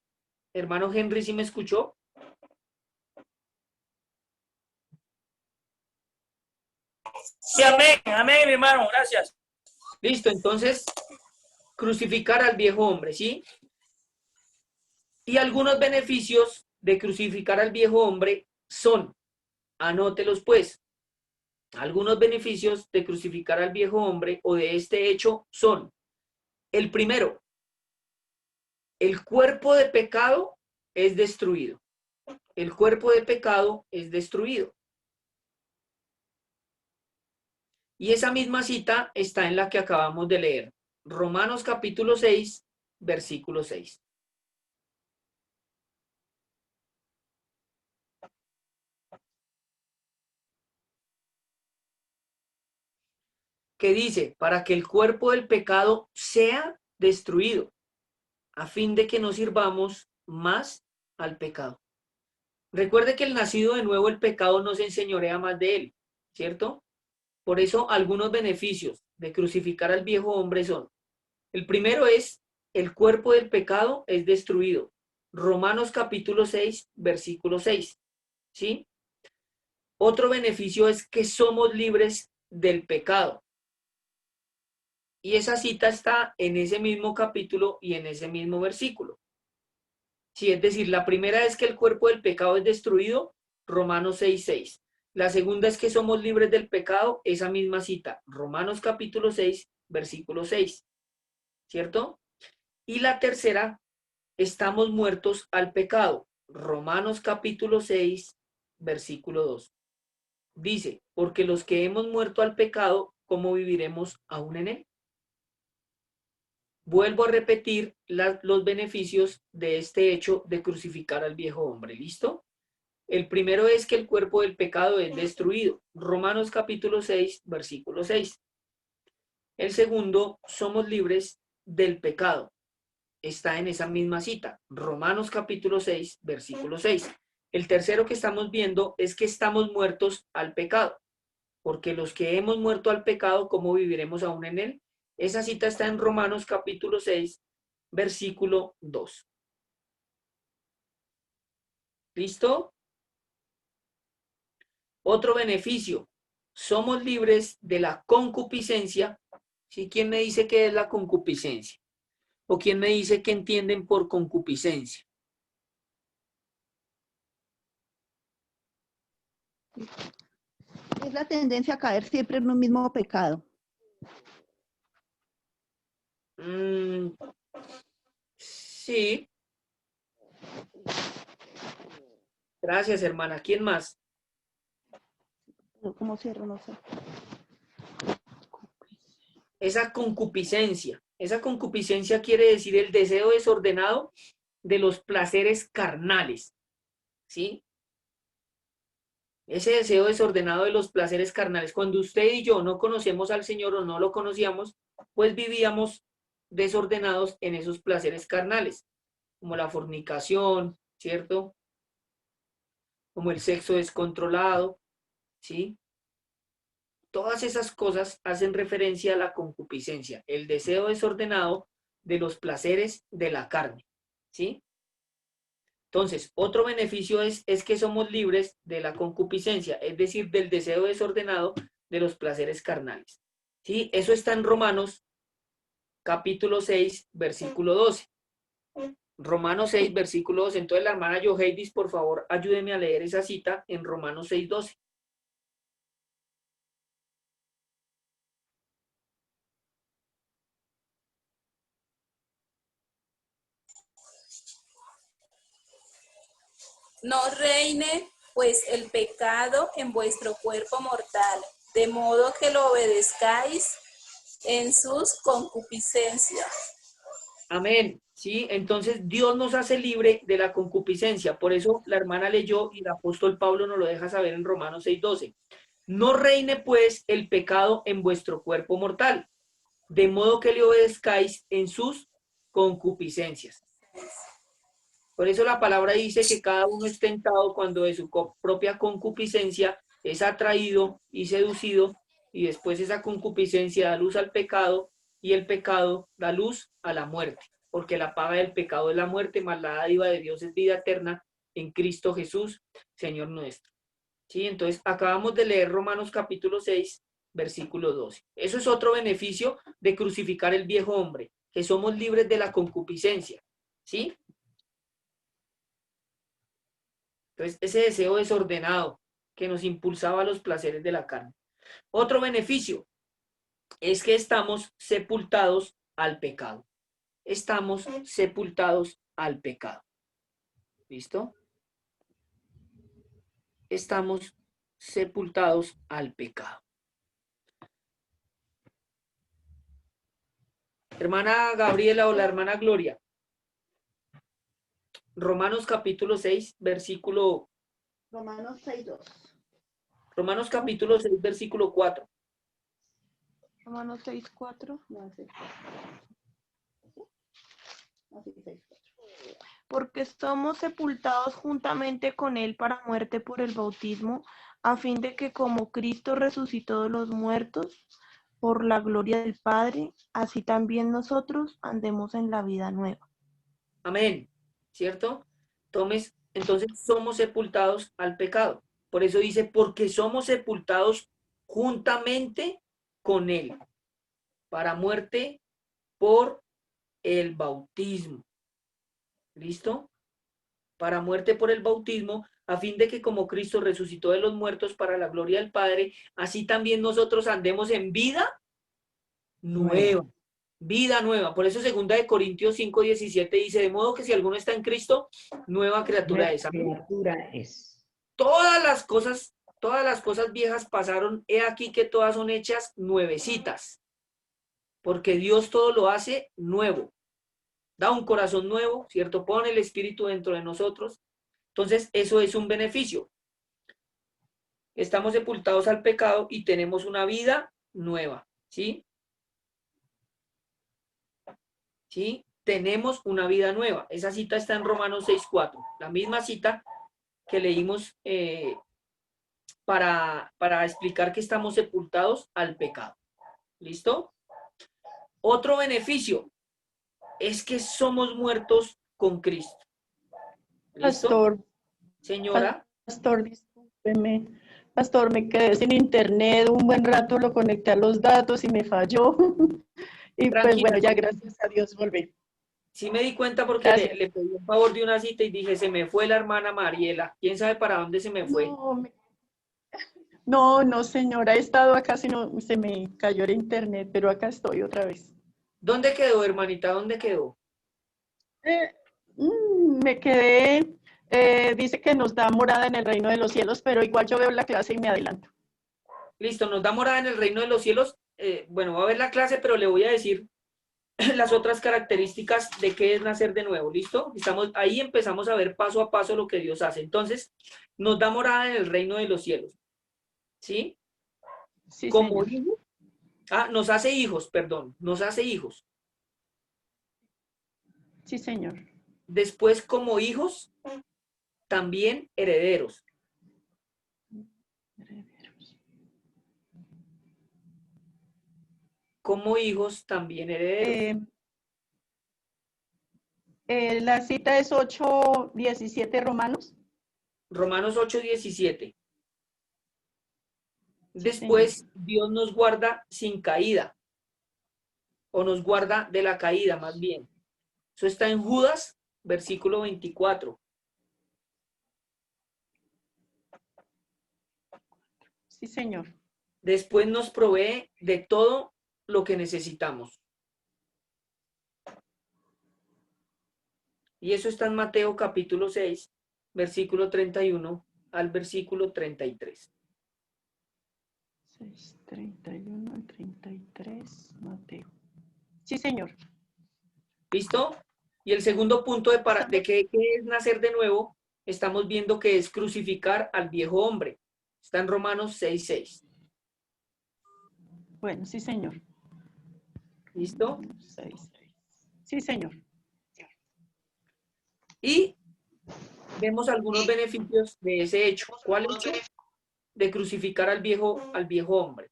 Hermano Henry, ¿sí me escuchó? Sí, amén, amén, mi hermano, gracias. Listo, entonces, crucificar al viejo hombre, ¿sí? Y algunos beneficios de crucificar al viejo hombre son, anótelos pues, algunos beneficios de crucificar al viejo hombre o de este hecho son, el primero, el cuerpo de pecado es destruido. El cuerpo de pecado es destruido. Y esa misma cita está en la que acabamos de leer. Romanos capítulo 6, versículo 6. Que dice, para que el cuerpo del pecado sea destruido, a fin de que no sirvamos más al pecado. Recuerde que el nacido de nuevo, el pecado no se enseñorea más de él, ¿cierto? Por eso algunos beneficios de crucificar al viejo hombre son, el primero es, el cuerpo del pecado es destruido. Romanos capítulo 6, versículo 6, ¿sí? Otro beneficio es que somos libres del pecado. Y esa cita está en ese mismo capítulo y en ese mismo versículo. Sí, es decir, la primera es que el cuerpo del pecado es destruido, Romanos 6, 6. La segunda es que somos libres del pecado, esa misma cita, Romanos capítulo 6, versículo 6. ¿Cierto? Y la tercera, estamos muertos al pecado, Romanos capítulo 6, versículo 2. Dice, porque los que hemos muerto al pecado, ¿cómo viviremos aún en él? Vuelvo a repetir los beneficios de este hecho de crucificar al viejo hombre. ¿Listo? El primero es que el cuerpo del pecado es destruido. Romanos capítulo 6, versículo 6. El segundo, somos libres del pecado. Está en esa misma cita. Romanos capítulo 6, versículo 6. El tercero que estamos viendo es que estamos muertos al pecado. Porque los que hemos muerto al pecado, ¿cómo viviremos aún en él? Esa cita está en Romanos capítulo 6, versículo 2. ¿Listo? Otro beneficio. Somos libres de la concupiscencia. ¿Sí? ¿Quién me dice qué es la concupiscencia? ¿O quién me dice qué entienden por concupiscencia? Es la tendencia a caer siempre en un mismo pecado. Sí. Gracias, hermana. ¿Quién más? ¿Cómo cierro? No sé. Esa concupiscencia. Esa concupiscencia quiere decir el deseo desordenado de los placeres carnales. ¿Sí? Ese deseo desordenado de los placeres carnales. Cuando usted y yo no conocemos al Señor o no lo conocíamos, pues vivíamos desordenados en esos placeres carnales, como la fornicación, ¿cierto? Como el sexo descontrolado, ¿sí? Todas esas cosas hacen referencia a la concupiscencia, el deseo desordenado de los placeres de la carne, ¿sí? Entonces, otro beneficio es que somos libres de la concupiscencia, es decir, del deseo desordenado de los placeres carnales, ¿sí? Eso está en Romanos capítulo 6, versículo 12. Romanos 6, versículo 12. Entonces, la hermana Yoheidis, por favor, ayúdeme a leer esa cita en Romanos 6, 12. No reine pues el pecado en vuestro cuerpo mortal, de modo que lo obedezcáis en sus concupiscencias. Amén. ¿sí? Entonces Dios nos hace libre de la concupiscencia. Por eso la hermana leyó y el apóstol Pablo nos lo deja saber en Romanos 6:12. No reine pues el pecado en vuestro cuerpo mortal, de modo que le obedezcáis en sus concupiscencias. Por eso la palabra dice que cada uno es tentado cuando de su propia concupiscencia es atraído y seducido, y después esa concupiscencia da luz al pecado, y el pecado da luz a la muerte, porque la paga del pecado es la muerte, mas la dádiva de Dios es vida eterna en Cristo Jesús, Señor nuestro. ¿Sí? Entonces, acabamos de leer Romanos capítulo 6, versículo 12. Eso es otro beneficio de crucificar el viejo hombre, que somos libres de la concupiscencia. ¿Sí? Entonces, ese deseo desordenado que nos impulsaba a los placeres de la carne. Otro beneficio es que estamos sepultados al pecado. Estamos sepultados al pecado. ¿Listo? Estamos sepultados al pecado. Hermana Gabriela o la hermana Gloria. Romanos capítulo 6, versículo... Romanos 6:2. Romanos capítulo 6, versículo 4. Romanos 6:4. No, 6:4. Así, 6:4. Porque somos sepultados juntamente con él para muerte por el bautismo, a fin de que como Cristo resucitó de los muertos por la gloria del Padre, así también nosotros andemos en la vida nueva. Amén. ¿Cierto? Entonces somos sepultados al pecado. Por eso dice, porque somos sepultados juntamente con él para muerte por el bautismo. ¿Listo? Para muerte por el bautismo, a fin de que como Cristo resucitó de los muertos para la gloria del Padre, así también nosotros andemos en vida nueva. Vida nueva. Por eso 2 de Corintios 5:17 dice, de modo que si alguno está en Cristo, nueva criatura es. Todas las cosas viejas pasaron, he aquí que todas son hechas nuevecitas. Porque Dios todo lo hace nuevo. Da un corazón nuevo, ¿cierto? Pone el Espíritu dentro de nosotros. Entonces, eso es un beneficio. Estamos sepultados al pecado y tenemos una vida nueva, ¿sí? ¿Sí? Tenemos una vida nueva. Esa cita está en Romanos 6:4. La misma cita que leímos para explicar que estamos sepultados al pecado. ¿Listo? Otro beneficio es que somos muertos con Cristo. ¿Listo? Pastor. Señora. Pastor, discúlpeme. Pastor, me quedé sin internet un buen rato, lo conecté a los datos y me falló. Y pues bueno, ya gracias a Dios volví. Sí me di cuenta porque le pedí un favor de una cita y dije, se me fue la hermana Mariela. ¿Quién sabe para dónde se me fue? No, señora, he estado acá, sino se me cayó el internet, pero acá estoy otra vez. ¿Dónde quedó, hermanita? ¿Dónde quedó? Me quedé, dice que nos da morada en el reino de los cielos, pero igual yo veo la clase y me adelanto. Listo, nos da morada en el reino de los cielos. Bueno, va a ver la clase, pero le voy a decir las otras características de qué es nacer de nuevo. ¿Listo? Ahí empezamos a ver paso a paso lo que Dios hace. Entonces, nos da morada en el reino de los cielos. ¿Sí? Sí, como señor. hijos. Nos hace hijos, perdón. Nos hace hijos. Sí, señor. Después, como hijos, también herederos. Como hijos, también herederos. La cita es 8:17 Romanos. Romanos 8:17. Después, Dios nos guarda sin caída. O nos guarda de la caída, más bien. Eso está en Judas, versículo 24. Sí, señor. Después nos provee de todo lo que necesitamos. Y eso está en Mateo capítulo 6, versículo 31 al versículo 33. 6, 31 al 33, Mateo. Sí, señor. ¿Listo? Y el segundo punto de qué es nacer de nuevo, estamos viendo que es crucificar al viejo hombre. Está en Romanos 6:6. Bueno, sí, señor. ¿Listo? 6. Sí, señor. Y vemos algunos beneficios de ese hecho. ¿Cuál hecho? De crucificar al viejo hombre.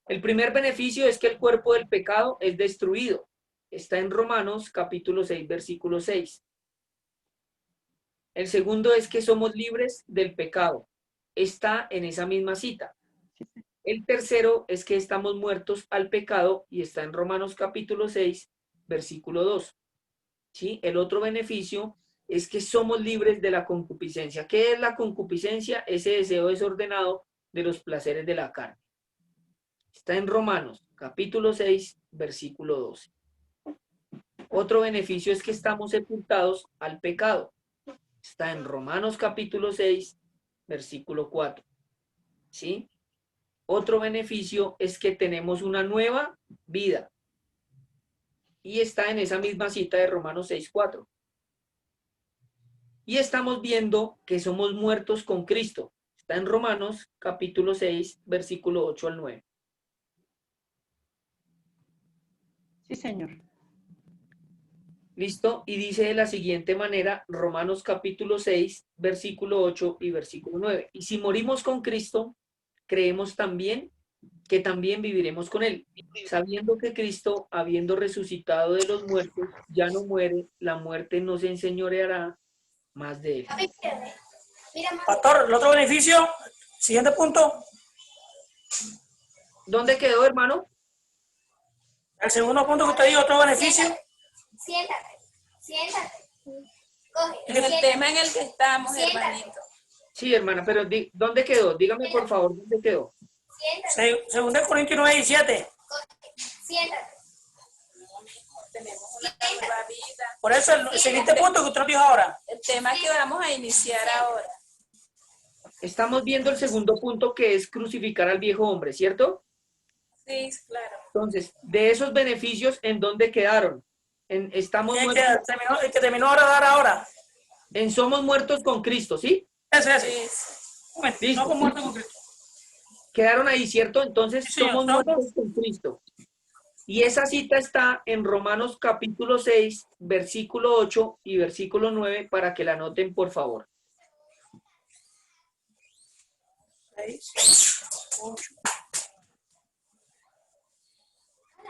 El primer beneficio es que el cuerpo del pecado es destruido. Está en Romanos capítulo 6, versículo 6. El segundo es que somos libres del pecado. Está en esa misma cita. El tercero es que estamos muertos al pecado y está en Romanos capítulo 6, versículo 2. ¿Sí? El otro beneficio es que somos libres de la concupiscencia. ¿Qué es la concupiscencia? Ese deseo desordenado de los placeres de la carne. Está en Romanos capítulo 6, versículo 12. Otro beneficio es que estamos sepultados al pecado. Está en Romanos capítulo 6, versículo 4. ¿Sí? Otro beneficio es que tenemos una nueva vida. Y está en esa misma cita de Romanos 6, 4. Y estamos viendo que somos muertos con Cristo. Está en Romanos capítulo 6, versículo 8 al 9. Sí, señor. ¿Listo? Y dice de la siguiente manera, Romanos capítulo 6, versículo 8 y versículo 9. Y si morimos con Cristo, creemos también que también viviremos con Él, sabiendo que Cristo, habiendo resucitado de los muertos, ya no muere, la muerte no se enseñoreará más de Él. Pastor, el otro beneficio, siguiente punto. ¿Dónde quedó, hermano? El segundo punto que usted dijo, otro beneficio. Siéntate. En el tema en el que estamos, hermanito. Sí, hermana, pero ¿dónde quedó? Dígame, por favor, ¿dónde quedó? Segundo de Corintios 9, 17. Siéntate. Tenemos una nueva vida. Por eso el siguiente punto que usted nos dijo ahora. El tema que vamos a iniciar ahora. Estamos viendo el segundo punto, que es crucificar al viejo hombre, ¿cierto? Sí, claro. Entonces, de esos beneficios, ¿en dónde quedaron? Estamos el que terminó ahora dar ahora. En somos muertos con Cristo, ¿sí? Ese. Listo. Somos muertos con Cristo. Quedaron ahí, ¿cierto? Entonces, Sí, somos muertos con Cristo. Y esa cita está en Romanos capítulo 6, versículo 8 y versículo 9, para que la anoten, por favor. 6, 8.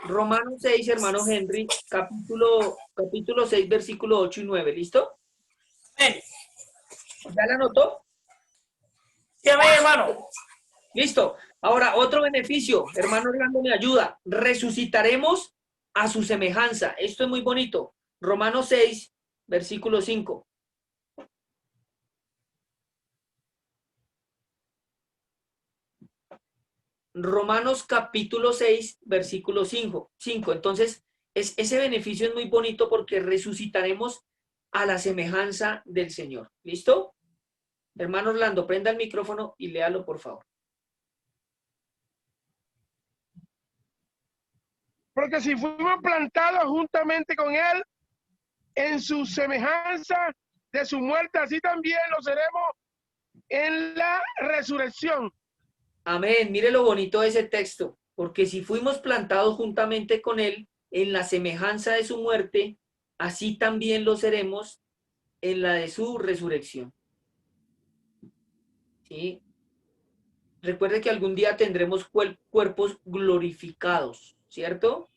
Romanos 6, hermano Henry, capítulo 6, versículo 8 y 9, ¿listo? Amén. ¿Ya la anotó? Sí, amén, hermano. Listo. Ahora, otro beneficio, hermano Orlando me ayuda. Resucitaremos a su semejanza. Esto es muy bonito. Romanos 6, versículo 5. Romanos capítulo 6, versículo 5. Entonces, ese beneficio es muy bonito porque resucitaremos a la semejanza del Señor. ¿Listo? Hermano Orlando, prenda el micrófono y léalo, por favor. Porque si fuimos plantados juntamente con Él en su semejanza de su muerte, así también lo seremos en la resurrección. Amén. Mire lo bonito de ese texto. Porque si fuimos plantados juntamente con Él en la semejanza de su muerte, así también lo seremos en la de su resurrección. ¿Sí? Recuerde que algún día tendremos cuerpos glorificados, ¿cierto?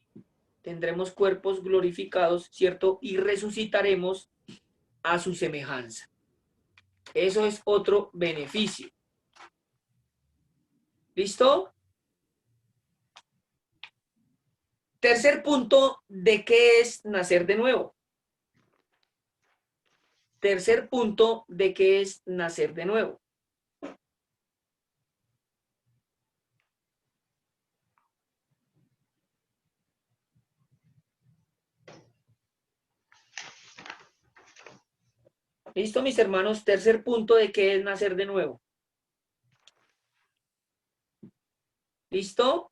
Tendremos cuerpos glorificados, ¿cierto? Y resucitaremos a su semejanza. Eso es otro beneficio. ¿Listo? Tercer punto, ¿de qué es nacer de nuevo? Tercer punto, ¿de qué es nacer de nuevo? ¿Listo, mis hermanos? Tercer punto, ¿de qué es nacer de nuevo? ¿Listo?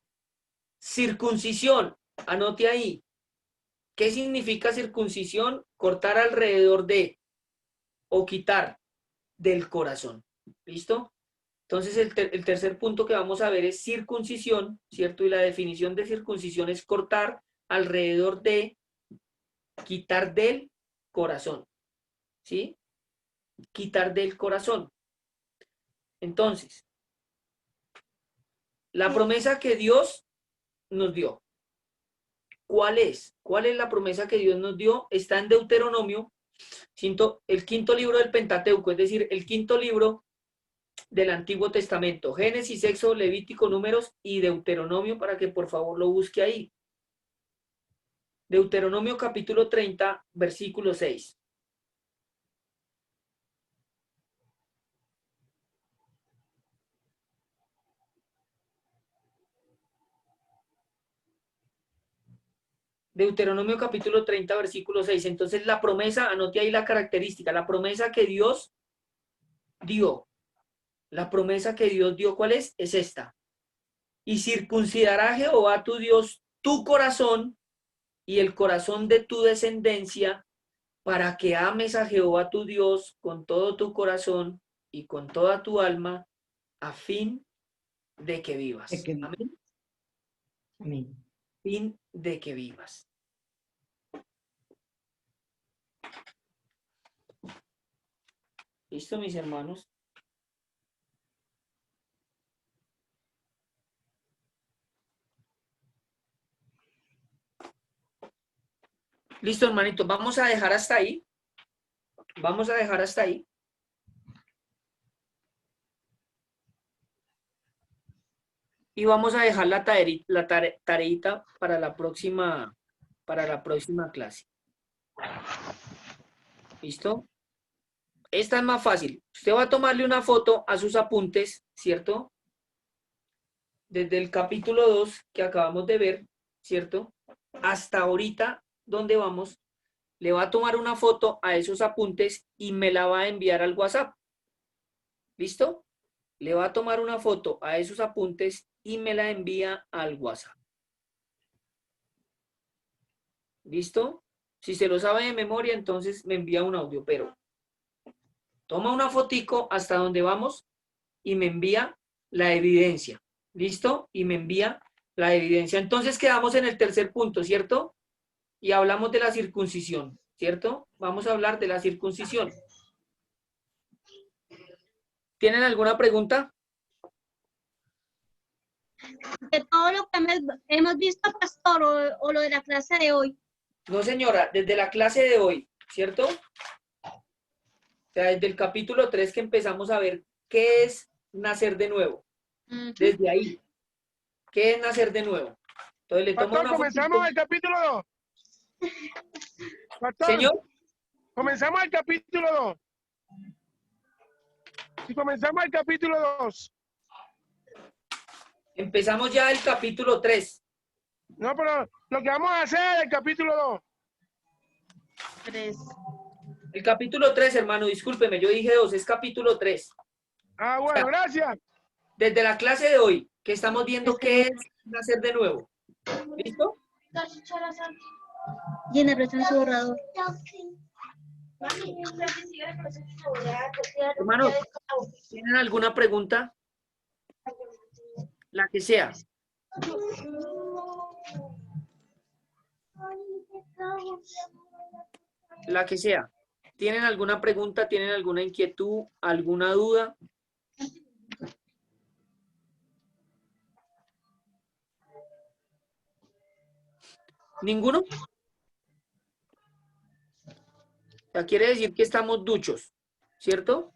Circuncisión. Anote ahí. ¿Qué significa circuncisión? Cortar alrededor de o quitar del corazón. ¿Listo? Entonces el tercer punto que vamos a ver es circuncisión, ¿cierto? Y la definición de circuncisión es cortar alrededor de, quitar del corazón. ¿Sí? Quitar del corazón. Entonces, la promesa que Dios nos dio. ¿Cuál es? ¿Cuál es la promesa que Dios nos dio? Está en Deuteronomio, el quinto libro del Pentateuco, es decir, el quinto libro del Antiguo Testamento. Génesis, Éxodo, Levítico, Números y Deuteronomio, para que por favor lo busque ahí. Deuteronomio capítulo 30, versículo 6. Deuteronomio capítulo 30, versículo 6. Entonces la promesa, anote ahí la característica, la promesa que Dios dio. La promesa que Dios dio, ¿cuál es? Es esta. Y circuncidará Jehová tu Dios tu corazón y el corazón de tu descendencia, para que ames a Jehová tu Dios con todo tu corazón y con toda tu alma, a fin de que vivas. Amén. Amén. Fin de que vivas. ¿Listo, mis hermanos? Listo, hermanito. Vamos a dejar hasta ahí. Vamos a dejar hasta ahí. Y vamos a dejar la tareita para la próxima clase. ¿Listo? Esta es más fácil. Usted va a tomarle una foto a sus apuntes, ¿cierto? Desde el capítulo 2 que acabamos de ver, ¿cierto? Hasta ahorita, donde vamos, le va a tomar una foto a esos apuntes y me la va a enviar al WhatsApp. ¿Listo? Le va a tomar una foto a esos apuntes y me la envía al WhatsApp. ¿Listo? Si se lo sabe de memoria, entonces me envía un audio, pero toma una fotico hasta donde vamos y me envía la evidencia. ¿Listo? Y me envía la evidencia. Entonces quedamos en el tercer punto, ¿cierto? Y hablamos de la circuncisión, ¿cierto? Vamos a hablar de la circuncisión. ¿Tienen alguna pregunta? De todo lo que hemos visto, pastor, o lo de la clase de hoy. No, señora, desde la clase de hoy, ¿cierto? O sea, desde el capítulo 3 que empezamos a ver qué es nacer de nuevo. Desde ahí. ¿Qué es nacer de nuevo? Entonces le tomo Pastor, una comenzamos fotito. el capítulo 2. Pastor, Señor. Comenzamos el capítulo 2. Si comenzamos el capítulo 2. Empezamos ya el capítulo 3. No, pero lo que vamos a hacer es el capítulo 2. 3. El capítulo 3, hermano, discúlpeme, yo dije 2, es capítulo 3. Ah, bueno, O sea, gracias. desde la clase de hoy, que estamos viendo qué es nacer de nuevo. ¿Listo? Llena presión en su borrador. Hermanos, ¿tienen alguna pregunta? La que sea. La que sea. ¿Tienen alguna pregunta? ¿Tienen alguna inquietud? ¿Alguna duda? ¿Ninguno? O sea, quiere decir que estamos duchos, ¿cierto?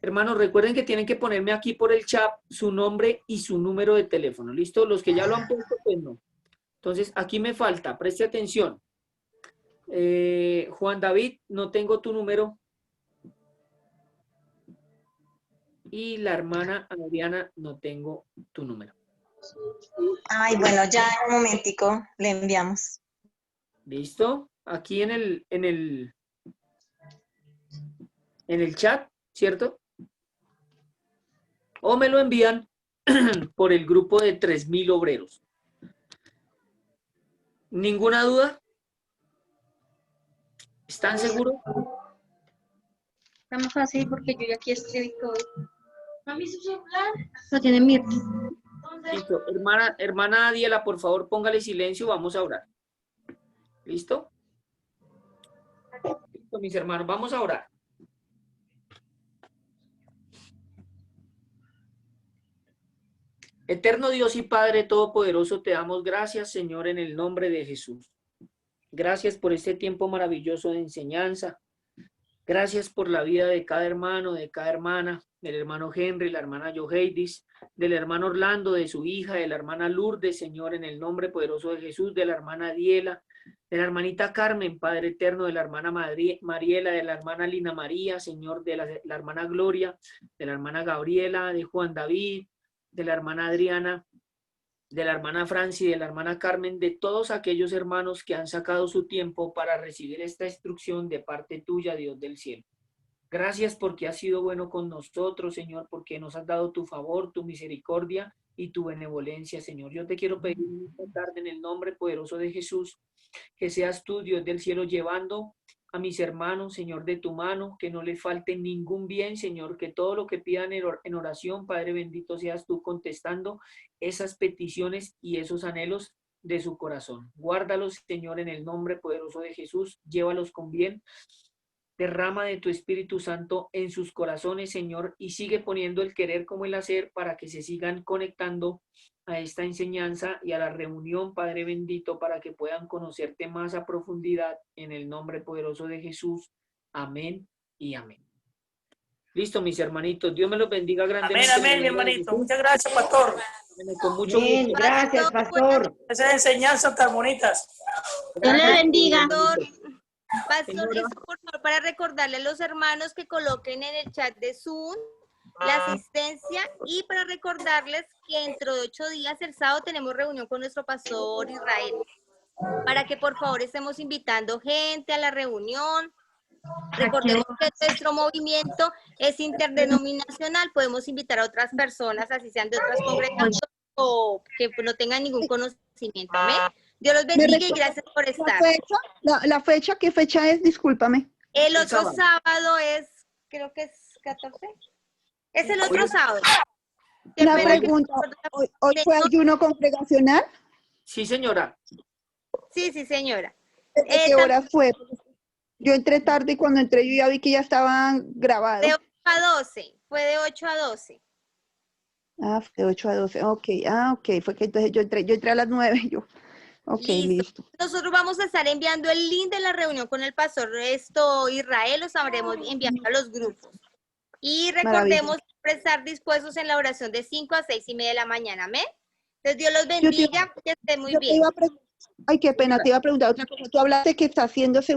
Hermanos, recuerden que tienen que ponerme aquí por el chat su nombre y su número de teléfono, ¿listo? Los que ya lo han puesto, pues no. Entonces, aquí me falta, preste atención. Juan David, no tengo tu número. Y la hermana Adriana, no tengo tu número. Ay, bueno, ya un momentico le enviamos. ¿Listo? Aquí en el chat, ¿cierto? O me lo envían por el grupo de 3000 obreros. ¿Ninguna duda? ¿Están seguros? Está más fácil porque yo ya aquí escribí todo. ¿Mami, su celular? Lo tiene Mirta. Listo. Hermana Adiela, por favor, póngale silencio, vamos a orar. ¿Listo? Listo, mis hermanos, vamos a orar. Eterno Dios y Padre Todopoderoso, te damos gracias, Señor, en el nombre de Jesús. Gracias por este tiempo maravilloso de enseñanza. Gracias por la vida de cada hermano, de cada hermana, del hermano Henry, la hermana Joheidis, del hermano Orlando, de su hija, de la hermana Lourdes, Señor, en el nombre poderoso de Jesús, de la hermana Diela, de la hermanita Carmen, Padre eterno, de la hermana Mariela, de la hermana Lina María, Señor, de la hermana Gloria, de la hermana Gabriela, de Juan David, de la hermana Adriana, de la hermana Franci, de la hermana Carmen, de todos aquellos hermanos que han sacado su tiempo para recibir esta instrucción de parte tuya, Dios del cielo. Gracias porque has sido bueno con nosotros, Señor, porque nos has dado tu favor, tu misericordia y tu benevolencia, Señor. Yo te quiero pedir esta tarde en el nombre poderoso de Jesús, que seas tú, Dios del cielo, llevando a mis hermanos, Señor, de tu mano, que no les falte ningún bien, Señor, que todo lo que pidan en oración, Padre bendito, seas tú contestando esas peticiones y esos anhelos de su corazón. Guárdalos, Señor, en el nombre poderoso de Jesús, llévalos con bien. Derrama de tu Espíritu Santo en sus corazones, Señor, y sigue poniendo el querer como el hacer para que se sigan conectando a esta enseñanza y a la reunión, Padre bendito, para que puedan conocerte más a profundidad en el nombre poderoso de Jesús. Amén y amén. Listo, mis hermanitos. Dios me los bendiga grandemente. Amén, amén, mi hermanito. Muchas gracias, pastor. Con mucho Amén. gusto. Gracias, pastor. Esas enseñanzas tan bonitas. Dios le bendiga. Pastor, eso por favor, para recordarle a los hermanos que coloquen en el chat de Zoom la asistencia y para recordarles que dentro de 8 días, el sábado, tenemos reunión con nuestro pastor Israel. Para que por favor estemos invitando gente a la reunión. Recordemos que nuestro movimiento es interdenominacional. Podemos invitar a otras personas, así sean de otras congregaciones o que no tengan ningún conocimiento. ¿Amén? Dios los bendiga y gracias por estar. La fecha, ¿qué fecha es? Discúlpame. El otro sábado es, creo que es 14. Es el otro sábado. Una pregunta, ¿hoy fue ayuno congregacional? Sí, señora. Sí, señora. ¿De qué hora fue? Yo entré tarde y cuando entré yo ya vi que ya estaban grabados. De 8 a 12, fue de 8 a 12. Ah, fue de 8 a 12, ok. Ah, ok, fue que entonces yo entré a las 9, ok, listo. Nosotros vamos a estar enviando el link de la reunión con el pastor Israel, los sabremos enviando a los grupos. Y recordemos estar dispuestos en la oración de 5 a 6 y media de la mañana, ¿amén? Entonces Dios los bendiga, que estén muy bien. Ay, qué pena, te iba a preguntar otra cosa. Tú hablaste que está haciéndose